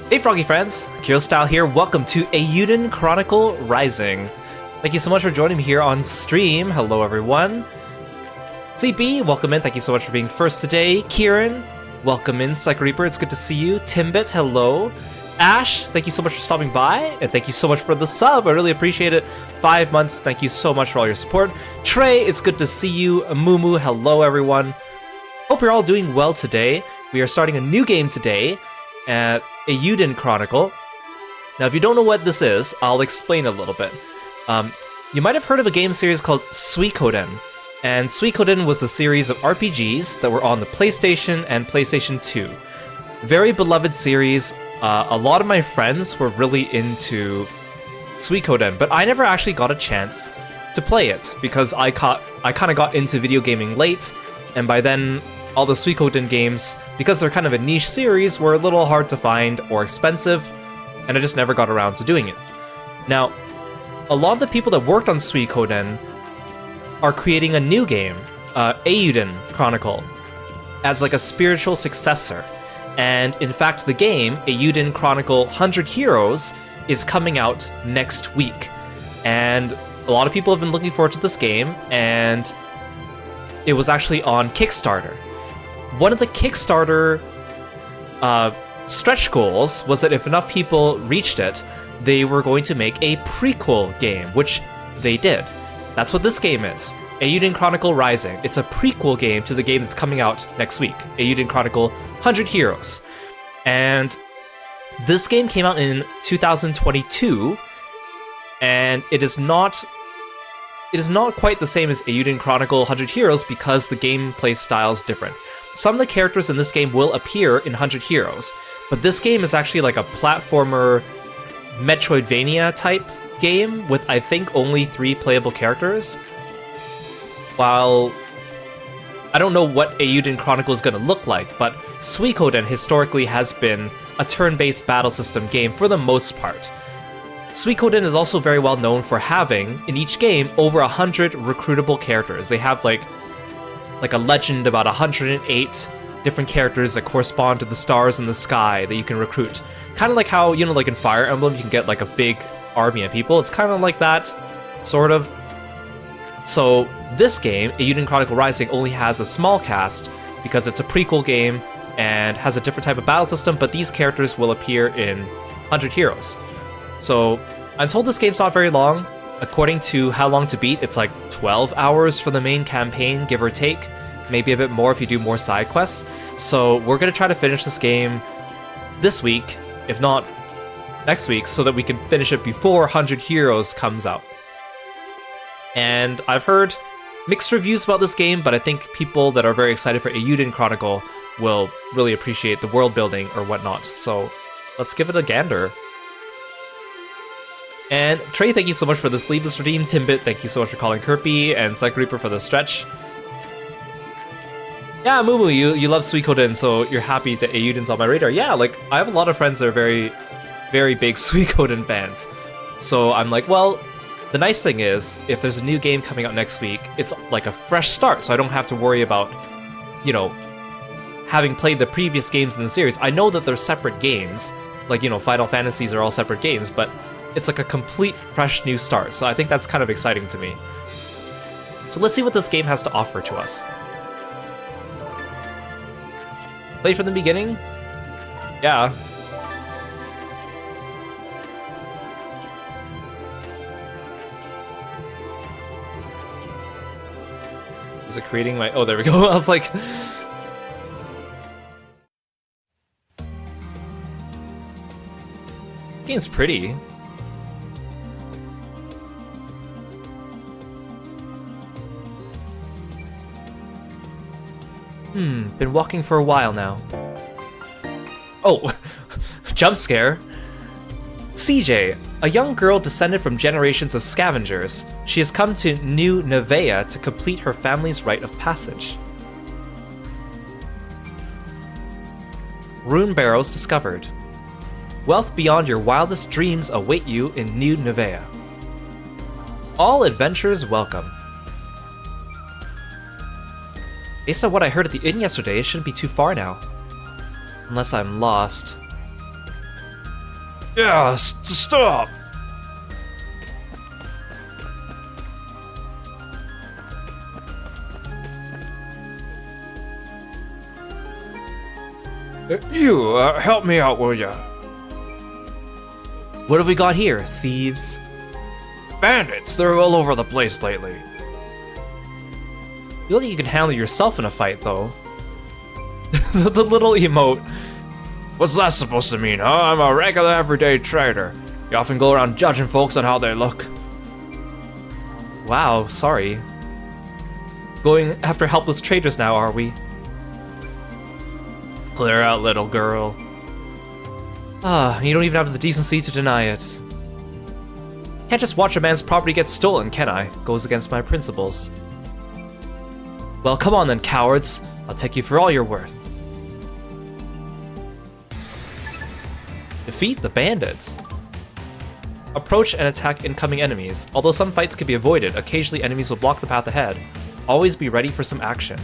Hey Froggy friends, Kirostyle here. Welcome to Eiyuden Chronicle Rising. Thank you so much for joining me here on stream. Hello everyone. CB, welcome in. Thank you so much for being first today. Kieran, welcome in. Psycho Reaper, it's good to see you. Timbit, hello. Ash, thank you so much for stopping by, and thank you so much for the sub. I really appreciate it. 5 months, thank you so much for all your support. Trey, it's good to see you. Mumu, hello everyone. Hope you're all doing well today. We are starting a new game today at Eiyuden Chronicle. Now, if you don't know what this is, I'll explain a little bit. You might have heard of a game series called Suikoden, and Suikoden was a series of RPGs that were on the PlayStation and PlayStation 2. Very beloved series. A lot of my friends were really into Suikoden, but I never actually got a chance to play it because I kind of got into video gaming late, and by then all the Suikoden games, because they're kind of a niche series, were a little hard to find or expensive, and I just never got around to doing it. Now, a lot of the people that worked on Suikoden are creating a new game, Eiyuden Chronicle, as like a spiritual successor. And in fact, the game, Eiyuden Chronicle 100 Heroes, is coming out next week. And a lot of people have been looking forward to this game, and it was actually on Kickstarter. One of the Kickstarter stretch goals was that if enough people reached it, they were going to make a prequel game, which they did. That's what this game is. Eiyuden Chronicle Rising. It's a prequel game to the game that's coming out next week, Eiyuden Chronicle 100 Heroes. And this game came out in 2022, and it is not quite the same as Eiyuden Chronicle 100 Heroes because the gameplay style is different. Some of the characters in this game will appear in 100 Heroes, but this game is actually like a platformer Metroidvania type game with, I think, only 3 playable characters. While I don't know what Eiyuden Chronicle is going to look like, but Suikoden historically has been a turn-based battle system game for the most part. Suikoden is also very well known for having, in each game, over 100 recruitable characters. They have like a legend about 108 different characters that correspond to the stars in the sky that you can recruit. Kind of like how, you know, like in Fire Emblem, you can get like a big army of people. It's kind of like that, sort of. So this game, Eiyuden Chronicle Rising, only has a small cast because it's a prequel game and has a different type of battle system, but these characters will appear in 100 Heroes. So I'm told this game's not very long. According to How Long to Beat, it's like 12 hours for the main campaign, give or take. Maybe a bit more if you do more side quests. So we're going to try to finish this game this week, if not next week, so that we can finish it before 100 Heroes comes out. And I've heard mixed reviews about this game, but I think people that are very excited for Eiyuden Chronicle will really appreciate the world building or whatnot. So let's give it a gander. And Trey, thank you so much for the Sleeveless Redeem. Timbit, thank you so much for calling Kirby, and Psycho Reaper for the stretch. Yeah, Mumu, you love Suikoden, so you're happy that Eiyuden's on my radar. Yeah, like, I have a lot of friends that are very, very big Suikoden fans. So I'm like, well, the nice thing is, if there's a new game coming out next week, it's like a fresh start, so I don't have to worry about, you know, having played the previous games in the series. I know that they're separate games, like, you know, Final Fantasies are all separate games, but it's like a complete fresh new start, so I think that's kind of exciting to me. So let's see what this game has to offer to us. Play from the beginning? Yeah. Is it creating my... Oh, there we go. I was like... Game's pretty. Been walking for a while now. Oh, jump scare. CJ, a young girl descended from generations of scavengers. She has come to New Nevea to complete her family's rite of passage. Rune barrows discovered. Wealth beyond your wildest dreams await you in New Nevea. All adventurers welcome. Based on what I heard at the inn yesterday, it shouldn't be too far now. Unless I'm lost. Yeah, stop! You, help me out, will ya? What have we got here, thieves? Bandits, they're all over the place lately. You look like you can handle yourself in a fight, though. The little emote. What's that supposed to mean, huh? I'm a regular everyday trader. You often go around judging folks on how they look. Wow, sorry. Going after helpless traders now, are we? Clear out, little girl. Ah, you don't even have the decency to deny it. Can't just watch a man's property get stolen, can I? Goes against my principles. Well, come on then, cowards. I'll take you for all you're worth. Defeat the bandits. Approach and attack incoming enemies. Although some fights can be avoided, occasionally enemies will block the path ahead. Always be ready for some action.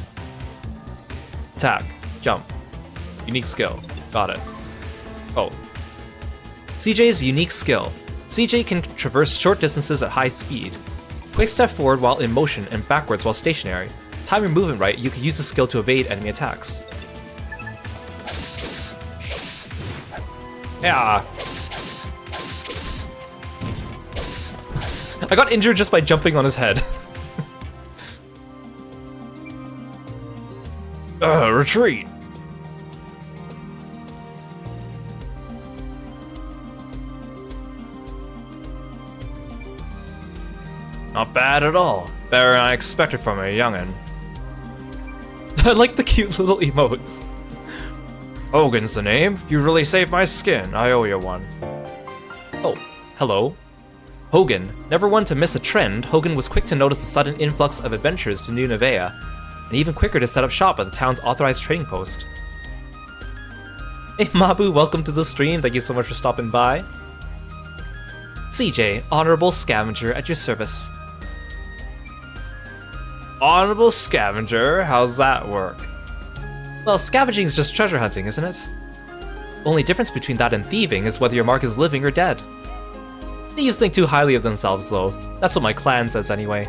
Attack. Jump. Unique skill. Got it. Oh. CJ's unique skill. CJ can traverse short distances at high speed. Quick step forward while in motion and backwards while stationary. Time your movement right, you can use the skill to evade enemy attacks. Yeah. I got injured just by jumping on his head. Retreat. Not bad at all. Better than I expected from a youngin'. I like the cute little emotes. Hogan's the name. You really saved my skin. I owe you one. Oh, hello. Hogan. Never one to miss a trend, Hogan was quick to notice the sudden influx of adventurers to New Nevea, and even quicker to set up shop at the town's authorized trading post. Hey Mabu, welcome to the stream. Thank you so much for stopping by. CJ, honorable scavenger at your service. Honorable scavenger? How's that work? Well, scavenging is just treasure hunting, isn't it? Only difference between that and thieving is whether your mark is living or dead. Thieves think too highly of themselves, though. That's what my clan says anyway.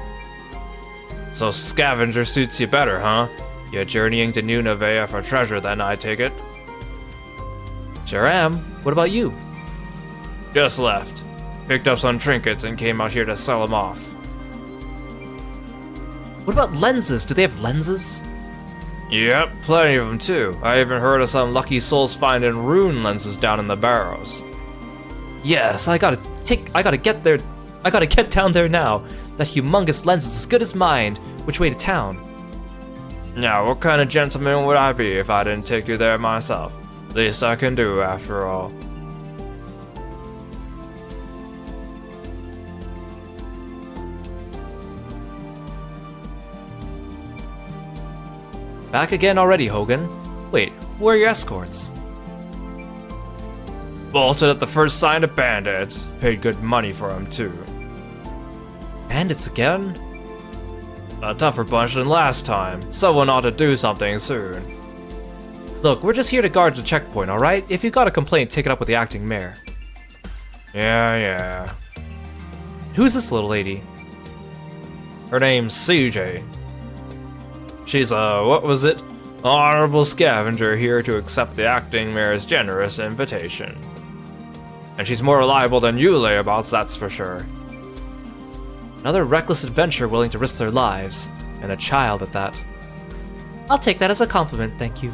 So scavenger suits you better, huh? You're journeying to New Nevea for treasure then, I take it? Sure am. What about you? Just left. Picked up some trinkets and came out here to sell them off. What about lenses? Do they have lenses? Yep, plenty of them too. I even heard of some lucky souls finding rune lenses down in the barrows. Yes, I gotta get there. I gotta get down there now. That humongous lens is as good as mine. Which way to town? Now, what kind of gentleman would I be if I didn't take you there myself? Least I can do, after all. Back again already, Hogan. Wait, where are your escorts? Bolted at the first sign of bandits. Paid good money for them, too. Bandits again? A tougher bunch than last time. Someone ought to do something soon. Look, we're just here to guard the checkpoint, alright? If you've got a complaint, take it up with the acting mayor. Yeah. Who's this little lady? Her name's CJ. She's what was it? Honorable scavenger here to accept the acting mayor's generous invitation. And she's more reliable than you layabouts, that's for sure. Another reckless adventurer willing to risk their lives, and a child at that. I'll take that as a compliment, thank you.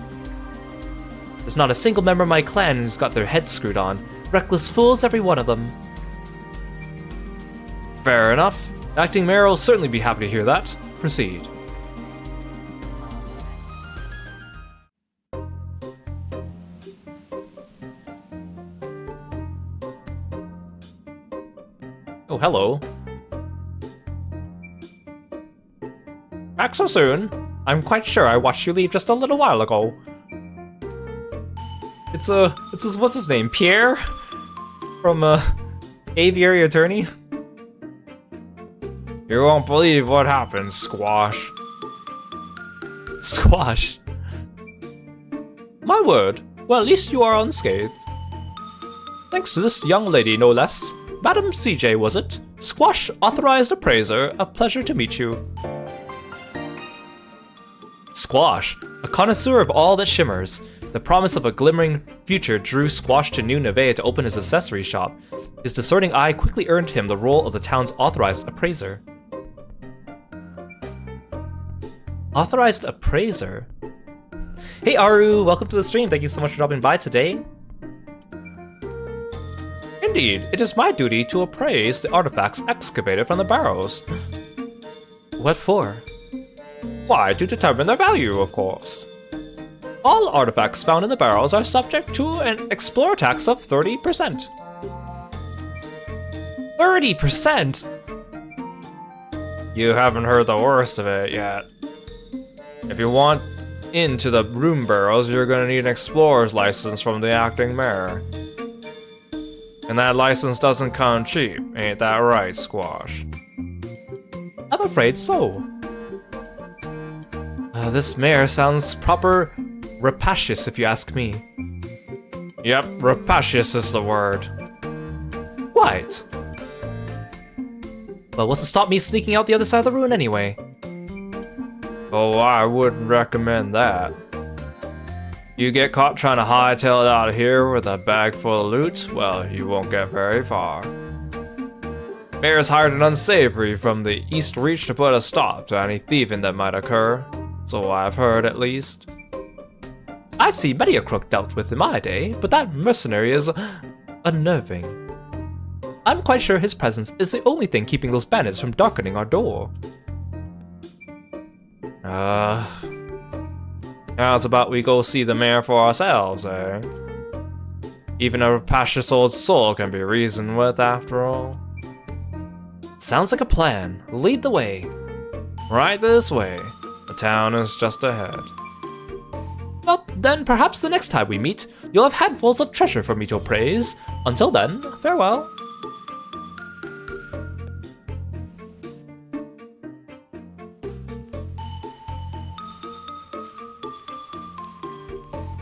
There's not a single member of my clan who's got their heads screwed on. Reckless fools, every one of them. Fair enough. Acting mayor will certainly be happy to hear that. Proceed. Oh, hello. Back so soon? I'm quite sure I watched you leave just a little while ago. It's what's his name? Pierre? From, Aviary Attorney? You won't believe what happened, Squash. Squash? My word. Well, at least you are unscathed. Thanks to this young lady, no less. Madam CJ, was it? Squash, authorized appraiser. A pleasure to meet you. Squash, a connoisseur of all that shimmers. The promise of a glimmering future drew Squash to New Nevea to open his accessory shop. His discerning eye quickly earned him the role of the town's authorized appraiser. Authorized appraiser? Hey Aru, welcome to the stream. Thank you so much for dropping by today. Indeed, it is my duty to appraise the artifacts excavated from the barrows. What for? Why, to determine their value, of course. All artifacts found in the barrels are subject to an explorer tax of 30%. 30%? You haven't heard the worst of it yet. If you want into the room barrels, you're gonna need an explorer's license from the acting mayor. And that license doesn't come cheap, ain't that right, Squash? I'm afraid so. This mayor sounds proper rapacious, if you ask me. Yep, rapacious is the word. What? Well, what's to stop me sneaking out the other side of the ruin anyway? Oh, I wouldn't recommend that. You get caught trying to hightail it out of here with a bag full of loot, well, you won't get very far. Mayor's hired an unsavory from the East Reach to put a stop to any thieving that might occur. So I've heard, at least. I've seen many a crook dealt with in my day, but that mercenary is unnerving. I'm quite sure his presence is the only thing keeping those bandits from darkening our door. How's about we go see the mayor for ourselves, eh? Even a rapacious old soul can be reasoned with, after all. Sounds like a plan. Lead the way. Right this way. The town is just ahead. Well, then perhaps the next time we meet, you'll have handfuls of treasure for me to appraise. Until then, farewell.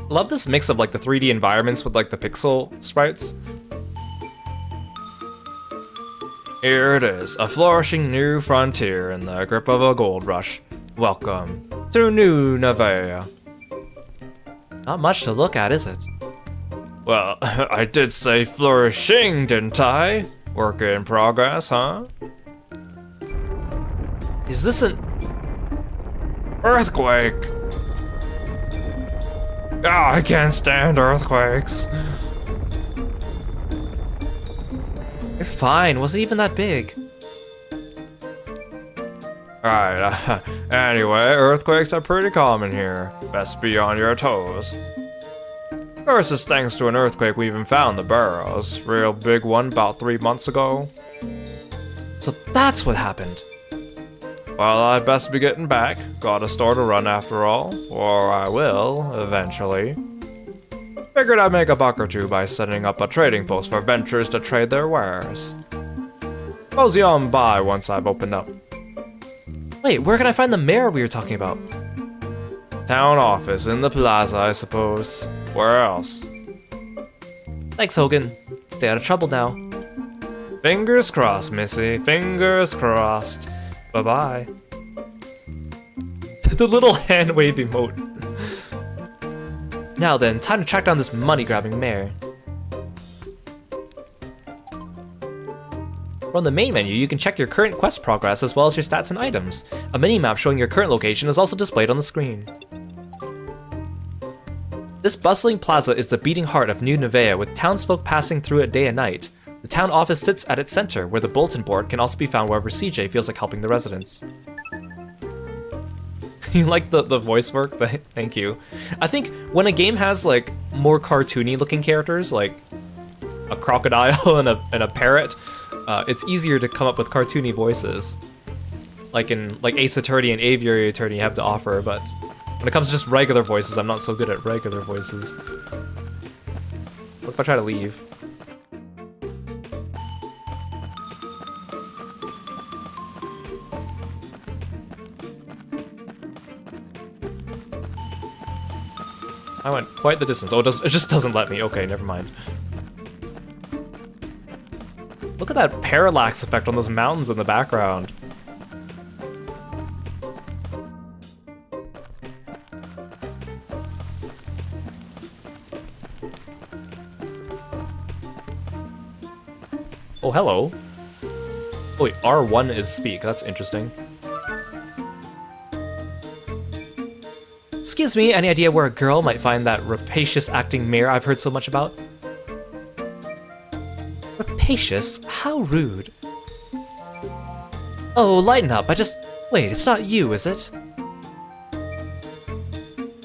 Love this mix of like the 3D environments with like the pixel sprites. Here it is, a flourishing new frontier in the grip of a gold rush. Welcome to New Nevea. Not much to look at, is it? Well, I did say flourishing, didn't I? Work in progress, huh? Is this an earthquake? Ah, I can't stand earthquakes. You're fine, wasn't even that big. Alright, anyway, earthquakes are pretty common here. Best be on your toes. First is thanks to an earthquake we even found the barrows. Real big one about 3 months ago. So that's what happened. Well, I'd best be getting back. Got a store to run after all. Or I will, eventually. Figured I'd make a buck or two by setting up a trading post for venturers to trade their wares. Mosey on by once I've opened up. Wait, where can I find the mayor we were talking about? Town office in the plaza, I suppose. Where else? Thanks, Hogan. Stay out of trouble now. Fingers crossed, Missy. Fingers crossed. Bye-bye. The little hand wave emote. Now then, time to track down this money-grabbing mayor. From the main menu, you can check your current quest progress as well as your stats and items. A mini-map showing your current location is also displayed on the screen. This bustling plaza is the beating heart of New Nevea, with townsfolk passing through it day and night. The town office sits at its center, where the bulletin board can also be found wherever CJ feels like helping the residents. You like the voice work? Thank you. I think when a game has like more cartoony looking characters, like a crocodile and a parrot, it's easier to come up with cartoony voices. Like in Ace Attorney and Aviary Attorney have to offer, but when it comes to just regular voices, I'm not so good at regular voices. What if I try to leave? I went quite the distance. Oh, it just doesn't let me. Okay, never mind. Look at that parallax effect on those mountains in the background. Oh, hello. Oh, wait, R1 is speak. That's interesting. Excuse me, any idea where a girl might find that rapacious acting mayor I've heard so much about? Rapacious? How rude. Oh, lighten up. Wait, it's not you, is it?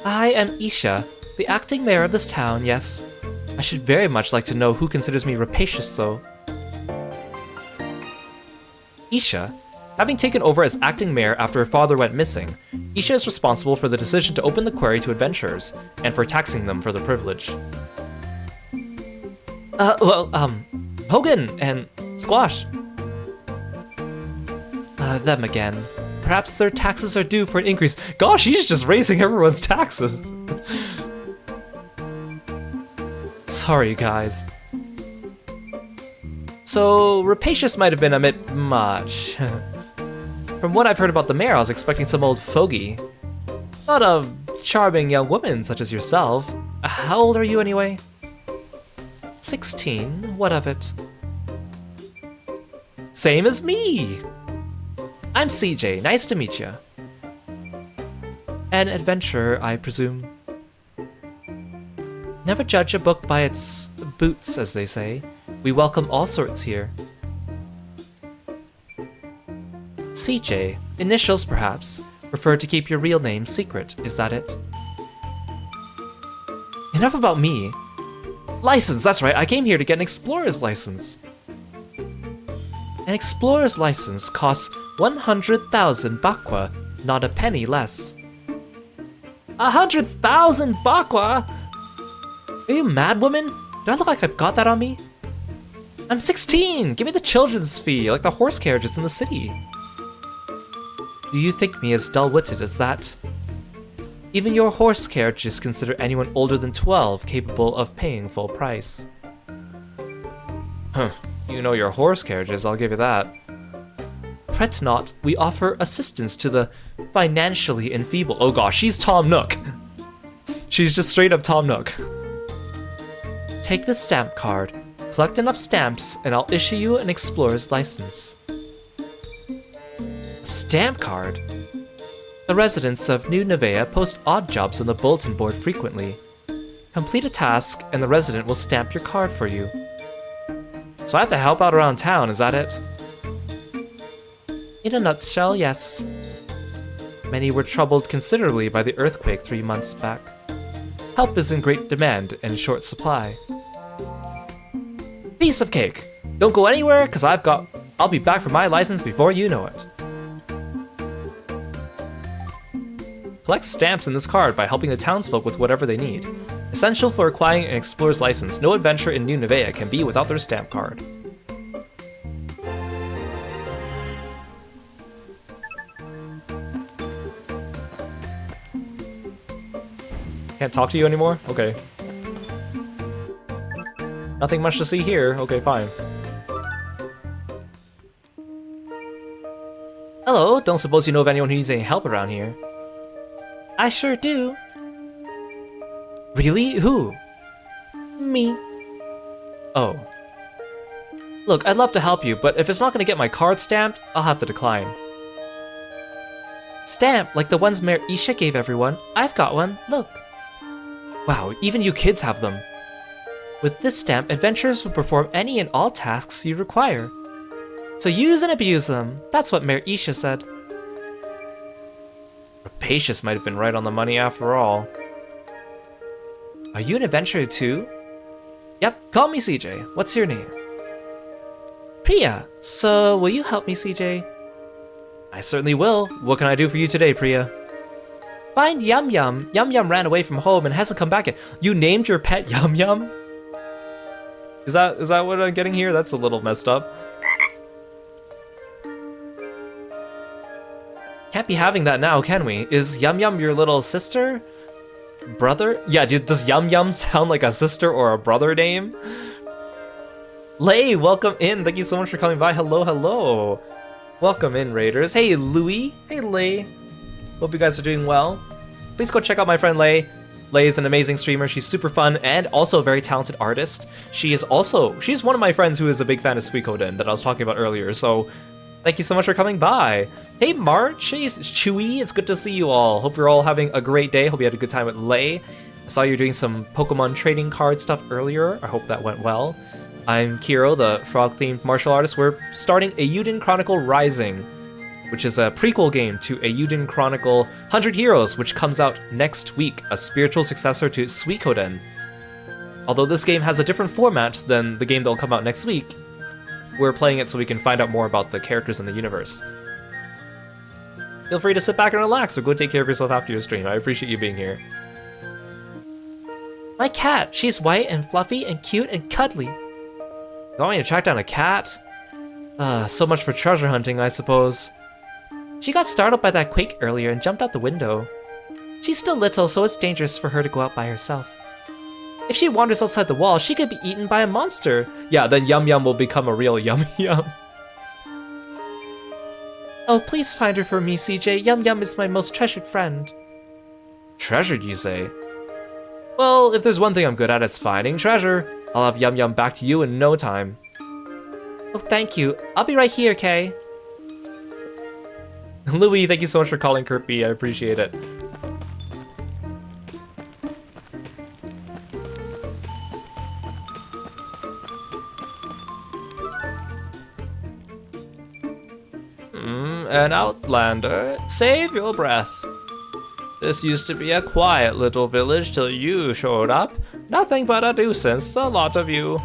I am Isha, the acting mayor of this town, yes. I should very much like to know who considers me rapacious, though. Isha, having taken over as acting mayor after her father went missing, Isha is responsible for the decision to open the quarry to adventurers, and for taxing them for the privilege. Hogan and Squash. Them again. Perhaps their taxes are due for an increase. Gosh, he's just raising everyone's taxes. Sorry, guys. So, rapacious might have been a bit much. From what I've heard about the mayor, I was expecting some old fogey. Not a charming young woman such as yourself. How old are you anyway? 16, what of it? Same as me! I'm CJ, nice to meet you. An adventurer, I presume. Never judge a book by its boots, as they say. We welcome all sorts here. CJ, initials perhaps. Prefer to keep your real name secret, is that it? Enough about me. License, that's right, I came here to get an explorer's license. An explorer's license costs 100,000 bakwa, not a penny less. 100,000 bakwa? Are you mad, woman? Do I look like I've got that on me? I'm 16! Give me the children's fee, like the horse carriages in the city. Do you think me as dull-witted as that? Even your horse carriages consider anyone older than 12 capable of paying full price. Huh, you know your horse carriages, I'll give you that. Fret not, we offer assistance to the financially enfeebled. Oh gosh, she's Tom Nook! She's just straight up Tom Nook. Take this stamp card, collect enough stamps, and I'll issue you an explorer's license. A stamp card? The residents of New Nevea post odd jobs on the bulletin board frequently. Complete a task, and the resident will stamp your card for you. So I have to help out around town, is that it? In a nutshell, yes. Many were troubled considerably by the earthquake 3 months back. Help is in great demand and short supply. Piece of cake! Don't go anywhere, cause I'll be back for my license before you know it. Collect stamps in this card by helping the townsfolk with whatever they need. Essential for acquiring an explorer's license, no adventure in New Nevea can be without their stamp card. Can't talk to you anymore? Okay. Nothing much to see here. Okay, fine. Hello, don't suppose you know of anyone who needs any help around here? I sure do. Really? Who? Me. Oh. Look, I'd love to help you, but if it's not gonna get my card stamped, I'll have to decline. Stamp, like the ones Mayor Isha gave everyone. I've got one, look. Wow, even you kids have them. With this stamp, adventurers will perform any and all tasks you require. So use and abuse them. That's what Mayor Isha said. Rapacious might have been right on the money after all. Are you an adventurer too? Yep, call me CJ. What's your name? Priya. So, will you help me, CJ? I certainly will. What can I do for you today, Priya? Find Yum Yum. Yum Yum ran away from home and hasn't come back yet. You named your pet Yum Yum? Is that what I'm getting here? That's a little messed up. Can't be having that now, can we? Is Yum Yum your little sister? Brother? Yeah, does Yum Yum sound like a sister or a brother name? Lay, welcome in. Thank you so much for coming by. Hello, hello. Welcome in, Raiders. Hey, Louie. Hey, Lay. Hope you guys are doing well. Please go check out my friend Lay. Lay is an amazing streamer. She's super fun and also a very talented artist. She's one of my friends who is a big fan of Suikoden that I was talking about earlier. So thank you so much for coming by. Hey, March. Hey, Chewy. It's good to see you all. Hope you're all having a great day. Hope you had a good time with Lay. I saw you doing some Pokemon trading card stuff earlier. I hope that went well. I'm Kiro, the frog-themed martial artist. We're starting Eiyuden Chronicle Rising, which is a prequel game to Eiyuden Chronicle 100 Heroes, which comes out next week, a spiritual successor to Suikoden. Although this game has a different format than the game that will come out next week, we're playing it so we can find out more about the characters in the universe. Feel free to sit back and relax, or go take care of yourself after your stream. I appreciate you being here. My cat, she's white and fluffy and cute and cuddly. You want me to track down a cat? So much for treasure hunting, I suppose. She got startled by that quake earlier and jumped out the window. She's still little, so it's dangerous for her to go out by herself. If she wanders outside the wall, she could be eaten by a monster. Yeah, then Yum Yum will become a real Yum Yum. Oh, please find her for me, CJ. Yum Yum is my most treasured friend. Treasured, you say? Well, if there's one thing I'm good at, it's finding treasure. I'll have Yum Yum back to you in no time. Oh, thank you. I'll be right here, Kay. Louie, thank you so much for calling Kirby. I appreciate it. An outlander. Save your breath. This used to be a quiet little village till you showed up. Nothing but a nuisance, the lot of you.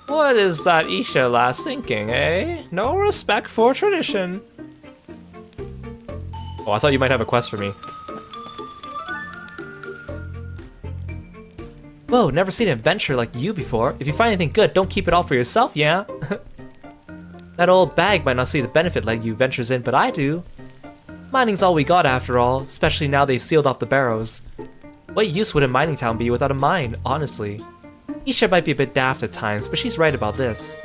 What is that Isha lass thinking, eh? No respect for tradition. Oh, I thought you might have a quest for me. Whoa, never seen an adventure like you before. If you find anything good, don't keep it all for yourself, yeah? That old bag might not see the benefit letting you ventures in, but I do. Mining's all we got after all, especially now they've sealed off the barrows. What use would a mining town be without a mine, honestly? Isha might be a bit daft at times, but she's right about this.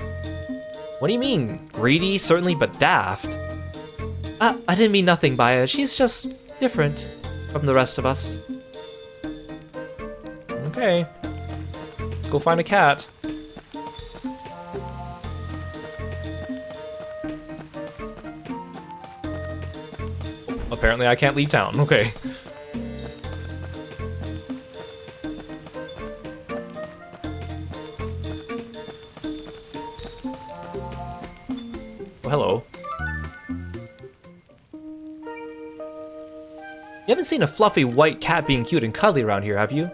What do you mean? Greedy, certainly, but daft? I didn't mean nothing by it. She's just different from the rest of us. Okay. Let's go find a cat. Apparently I can't leave town. Okay. Oh, hello. You haven't seen a fluffy white cat being cute and cuddly around here, have you?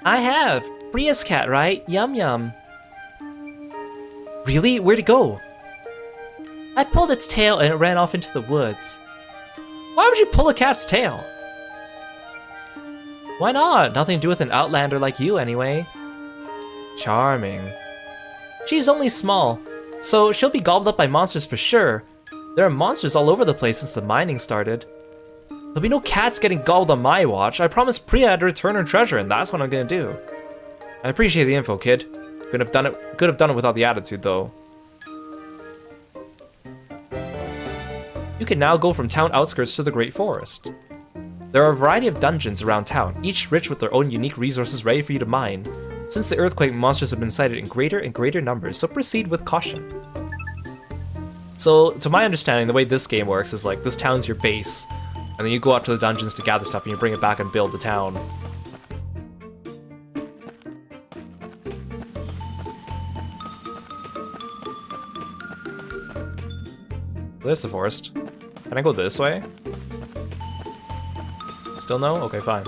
I have. Bria's cat, right? Yum Yum. Really? Where'd it go? I pulled its tail and it ran off into the woods. Why would you pull a cat's tail? Why not? Nothing to do with an outlander like you, anyway. Charming. She's only small, so she'll be gobbled up by monsters for sure. There are monsters all over the place since the mining started. There'll be no cats getting gobbled on my watch. I promised Priya to return her treasure, and that's what I'm gonna do. I appreciate the info, kid. Could have done it without the attitude, though. You can now go from town outskirts to the Great Forest. There are a variety of dungeons around town, each rich with their own unique resources ready for you to mine. Since the earthquake, monsters have been sighted in greater and greater numbers, so proceed with caution. So, to my understanding, the way this game works is like, this town's your base, and then you go out to the dungeons to gather stuff and you bring it back and build the town. There's the forest. Can I go this way? Still no? Okay, fine.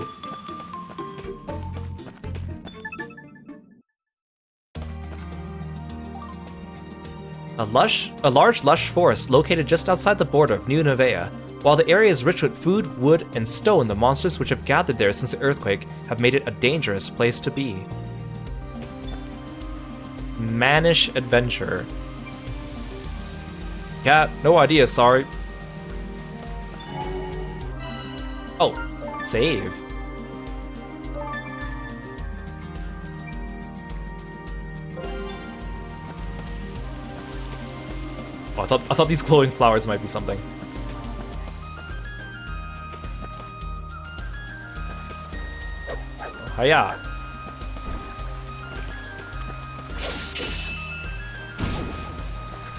A large lush forest located just outside the border of New Nevea. While the area is rich with food, wood, and stone, the monsters which have gathered there since the earthquake have made it a dangerous place to be. Mannish adventure. Cat, no idea, sorry. Oh, save. Oh, I thought these glowing flowers might be something. Hiya.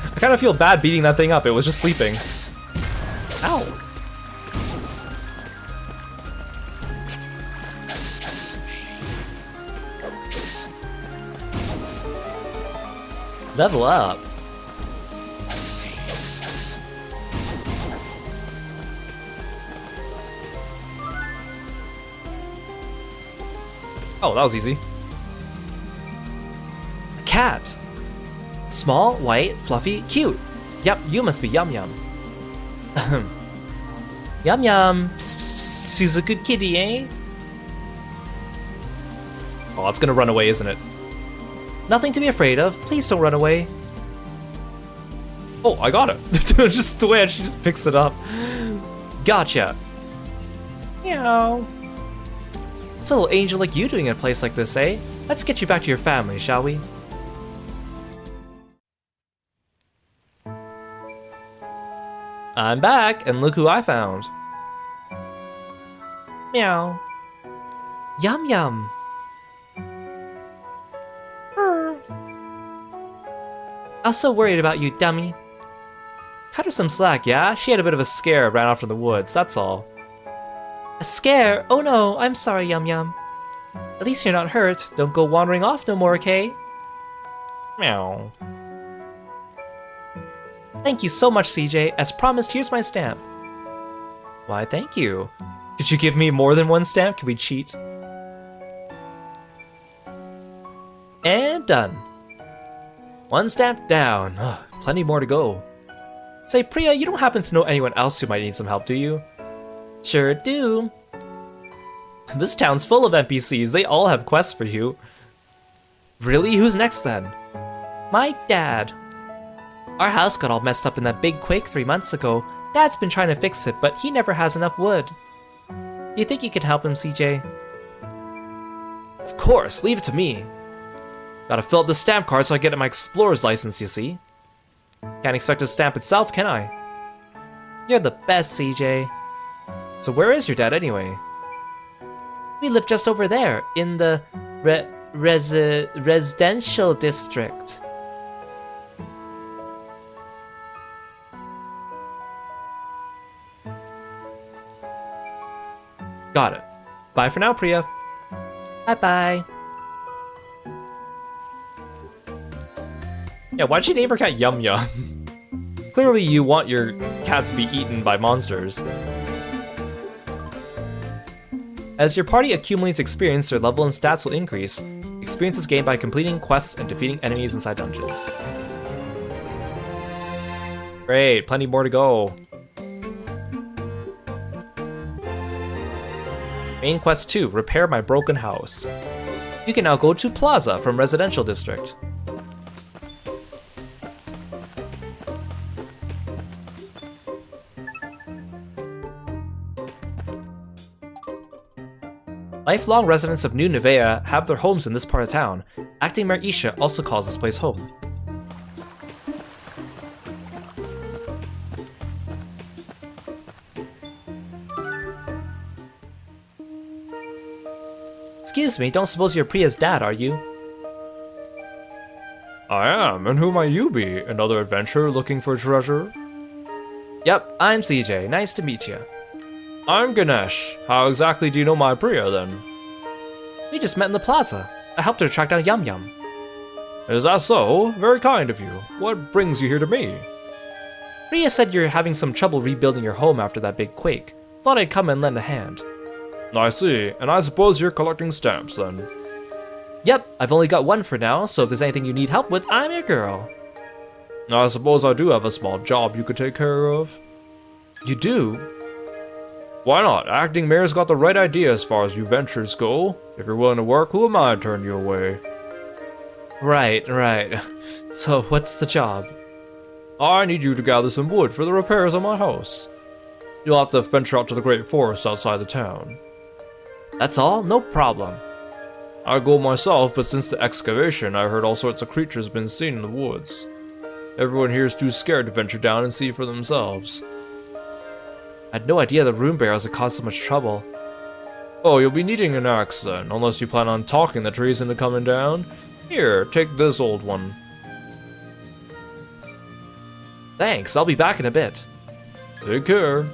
I kind of feel bad beating that thing up. It was just sleeping. Ow. Level up. Oh, that was easy. A cat. Small, white, fluffy, cute. Yep, you must be Yum Yum. Yum Yum. Psst, psst, psst. She's a good kitty, eh? Oh, it's gonna run away, isn't it? Nothing to be afraid of. Please don't run away. Oh, I got it. Just the way she just picks it up. Gotcha. Meow. What's a little angel like you doing in a place like this, eh? Let's get you back to your family, shall we? I'm back, and look who I found. Meow. Yum Yum. I was so worried about you, dummy. Cut her some slack, yeah? She had a bit of a scare, ran off to the woods, that's all. A scare? Oh no, I'm sorry, Yum Yum. At least you're not hurt. Don't go wandering off no more, okay? Meow. Thank you so much, CJ. As promised, here's my stamp. Why, thank you. Could you give me more than one stamp? Can we cheat? And done. One stamp down. Ugh, plenty more to go. Say, Priya, you don't happen to know anyone else who might need some help, do you? Sure do. This town's full of NPCs. They all have quests for you. Really? Who's next then? My dad. Our house got all messed up in that big quake 3 months ago. Dad's been trying to fix it, but he never has enough wood. Do you think you could help him, CJ? Of course, leave it to me. Gotta fill up the stamp card so I get my explorer's license, you see. Can't expect to stamp itself, can I? You're the best, CJ. So where is your dad anyway? We live just over there, in the residential district. Got it. Bye for now, Priya. Bye-bye. Yeah, why'd you name her cat Yum Yum? Clearly you want your cat to be eaten by monsters. As your party accumulates experience, their level and stats will increase. Experience is gained by completing quests and defeating enemies inside dungeons. Great, plenty more to go. Main quest 2, repair my broken house. You can now go to Plaza from Residential District. Lifelong residents of New Nevea have their homes in this part of town. Acting Mayor Isha also calls this place home. Excuse me, don't suppose you're Priya's dad, are you? I am, and who might you be? Another adventurer looking for treasure? Yep, I'm CJ. Nice to meet you. I'm Ganesh. How exactly do you know my Priya, then? We just met in the plaza. I helped her track down Yum Yum. Is that so? Very kind of you. What brings you here to me? Priya said you're having some trouble rebuilding your home after that big quake. Thought I'd come and lend a hand. I see, and I suppose you're collecting stamps, then? Yep, I've only got one for now, so if there's anything you need help with, I'm your girl. I suppose I do have a small job you could take care of. You do? Why not? Acting Mayor's got the right idea as far as you ventures go. If you're willing to work, who am I to turn you away? Right. So, what's the job? I need you to gather some wood for the repairs on my house. You'll have to venture out to the great forest outside the town. That's all? No problem. I go myself, but since the excavation, I heard all sorts of creatures been seen in the woods. Everyone here is too scared to venture down and see for themselves. I had no idea the rune barrels had caused so much trouble. Oh, you'll be needing an axe then, unless you plan on talking the trees into coming down. Here, take this old one. Thanks, I'll be back in a bit. Take care.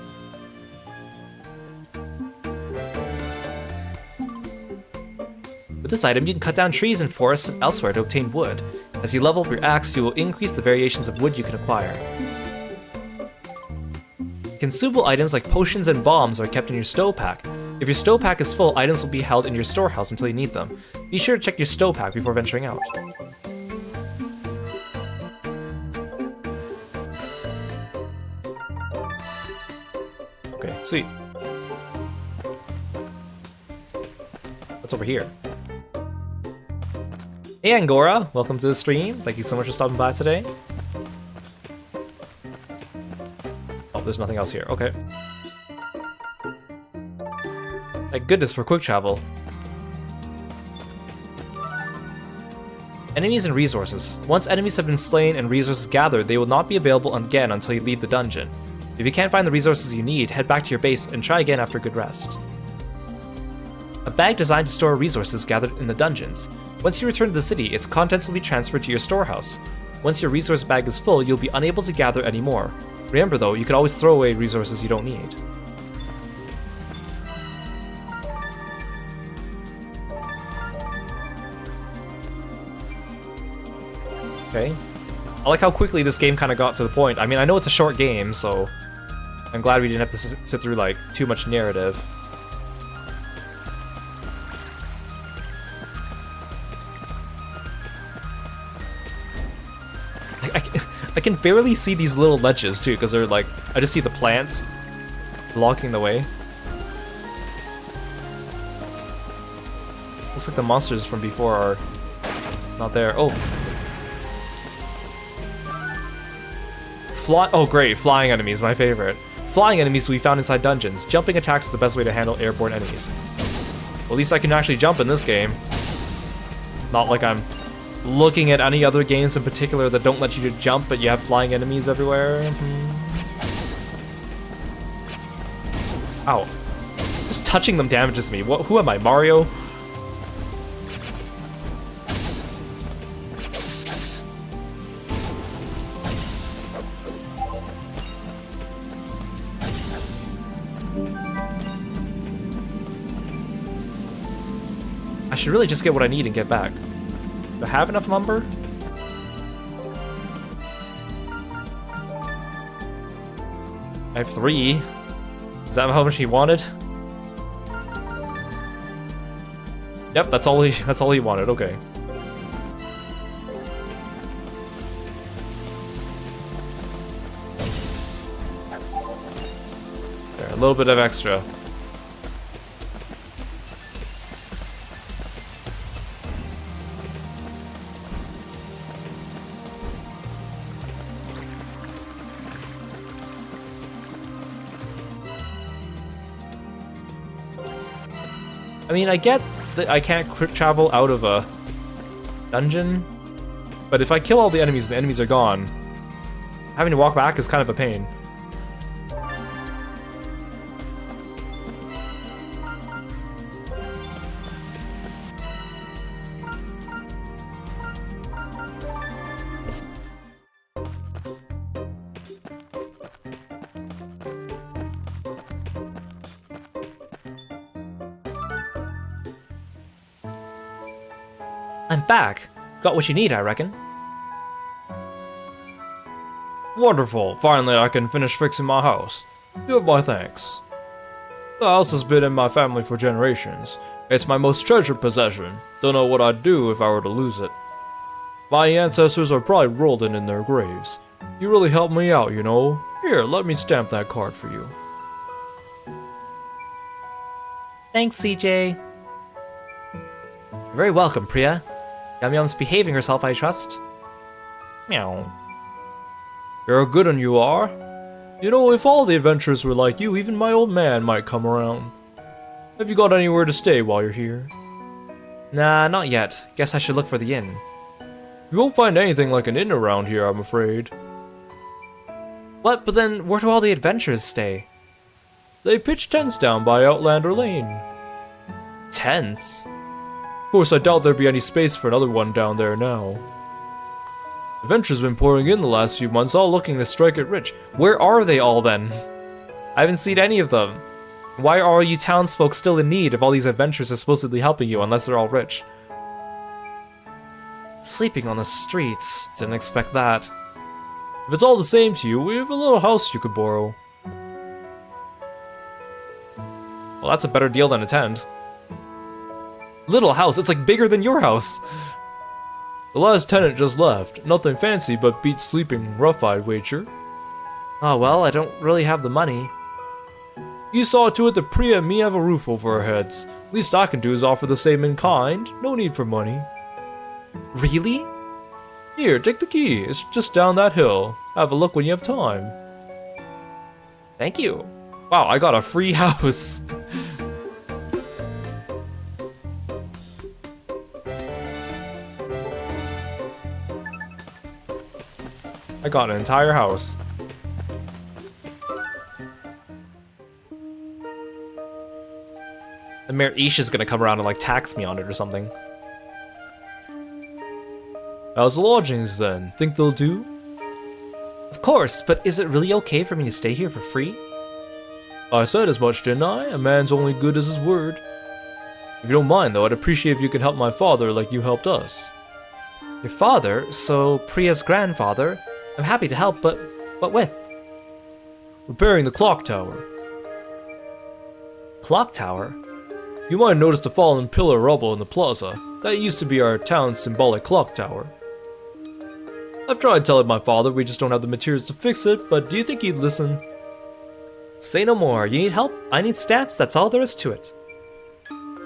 With this item, you can cut down trees in forests and elsewhere to obtain wood. As you level up your axe, you will increase the variations of wood you can acquire. Consumable items like potions and bombs are kept in your stow pack. If your stow pack is full, items will be held in your storehouse until you need them. Be sure to check your stow pack before venturing out. Okay, sweet. What's over here? Hey Angora, welcome to the stream. Thank you so much for stopping by today. Oh, there's nothing else here. Okay. Thank goodness for quick travel. Enemies and resources. Once enemies have been slain and resources gathered, they will not be available again until you leave the dungeon. If you can't find the resources you need, head back to your base and try again after a good rest. A bag designed to store resources gathered in the dungeons. Once you return to the city, its contents will be transferred to your storehouse. Once your resource bag is full, you'll be unable to gather any more. Remember though, you can always throw away resources you don't need. Okay. I like how quickly this game kind of got to the point. I mean, I know it's a short game, so I'm glad we didn't have to sit through, like, too much narrative. I can barely see these little ledges, too, because they're, like, I just see the plants blocking the way. Looks like the monsters from before are not there. Oh. Oh great, flying enemies, my favorite. Flying enemies we found inside dungeons. Jumping attacks is the best way to handle airborne enemies. Well, at least I can actually jump in this game. Not like I'm looking at any other games in particular that don't let you to jump, but you have flying enemies everywhere. Ow. Just touching them damages me. What? Who am I, Mario? I should really just get what I need and get back. Do I have enough lumber? I have 3. Is that how much he wanted? Yep, that's all he wanted. Okay. There, a little bit of extra. I mean, I get that I can't travel out of a dungeon, but if I kill all the enemies are gone. Having to walk back is kind of a pain. I'm back. Got what you need, I reckon. Wonderful. Finally, I can finish fixing my house. You have my thanks. The house has been in my family for generations. It's my most treasured possession. Don't know what I'd do if I were to lose it. My ancestors are probably rolling in their graves. You really helped me out, you know. Here, let me stamp that card for you. Thanks, CJ. You're very welcome, Priya. Yum Yum's behaving herself, I trust. Meow. You're a good one, you are. You know, if all the adventurers were like you, even my old man might come around. Have you got anywhere to stay while you're here? Nah, not yet. Guess I should look for the inn. You won't find anything like an inn around here, I'm afraid. What? But then where do all the adventurers stay? They pitch tents down by Outlander Lane. Tents? Of course, I doubt there'd be any space for another one down there now. Adventure's been pouring in the last few months, all looking to strike it rich. Where are they all then? I haven't seen any of them. Why are all you townsfolk still in need if all these adventurers are supposedly helping you unless they're all rich? Sleeping on the streets. Didn't expect that. If it's all the same to you, we have a little house you could borrow. Well, that's a better deal than a tent. Little house, it's like bigger than your house. The last tenant just left. Nothing fancy, but beats sleeping rough, I'd wager. Oh well, I don't really have the money. You saw to it that Priya and me have a roof over our heads. Least I can do is offer the same in kind. No need for money. Really? Here, take the key. It's just down that hill. Have a look when you have time. Thank you. Wow, I got a free house. I got an entire house. The Mayor Isha's gonna come around and like tax me on it or something. How's the lodgings then? Think they'll do? Of course, but is it really okay for me to stay here for free? I said as much, didn't I? A man's only good as his word. If you don't mind though, I'd appreciate if you could help my father like you helped us. Your father? So Priya's grandfather? I'm happy to help, but what with? Repairing the clock tower. Clock tower? You might have noticed a fallen pillar of rubble in the plaza. That used to be our town's symbolic clock tower. I've tried telling my father we just don't have the materials to fix it, but do you think he'd listen? Say no more. You need help? I need stamps. That's all there is to it.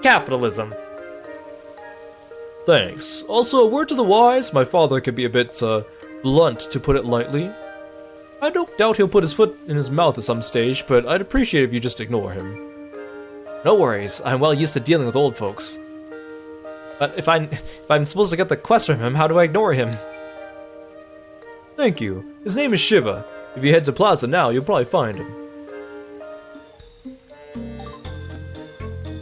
Capitalism. Thanks. Also, a word to the wise, my father can be a bit, blunt, to put it lightly. I don't doubt he'll put his foot in his mouth at some stage, but I'd appreciate if you just ignore him. No worries. I'm well used to dealing with old folks. But if I'm supposed to get the quest from him, how do I ignore him? Thank you. His name is Shiva. If you head to Plaza now, you'll probably find him.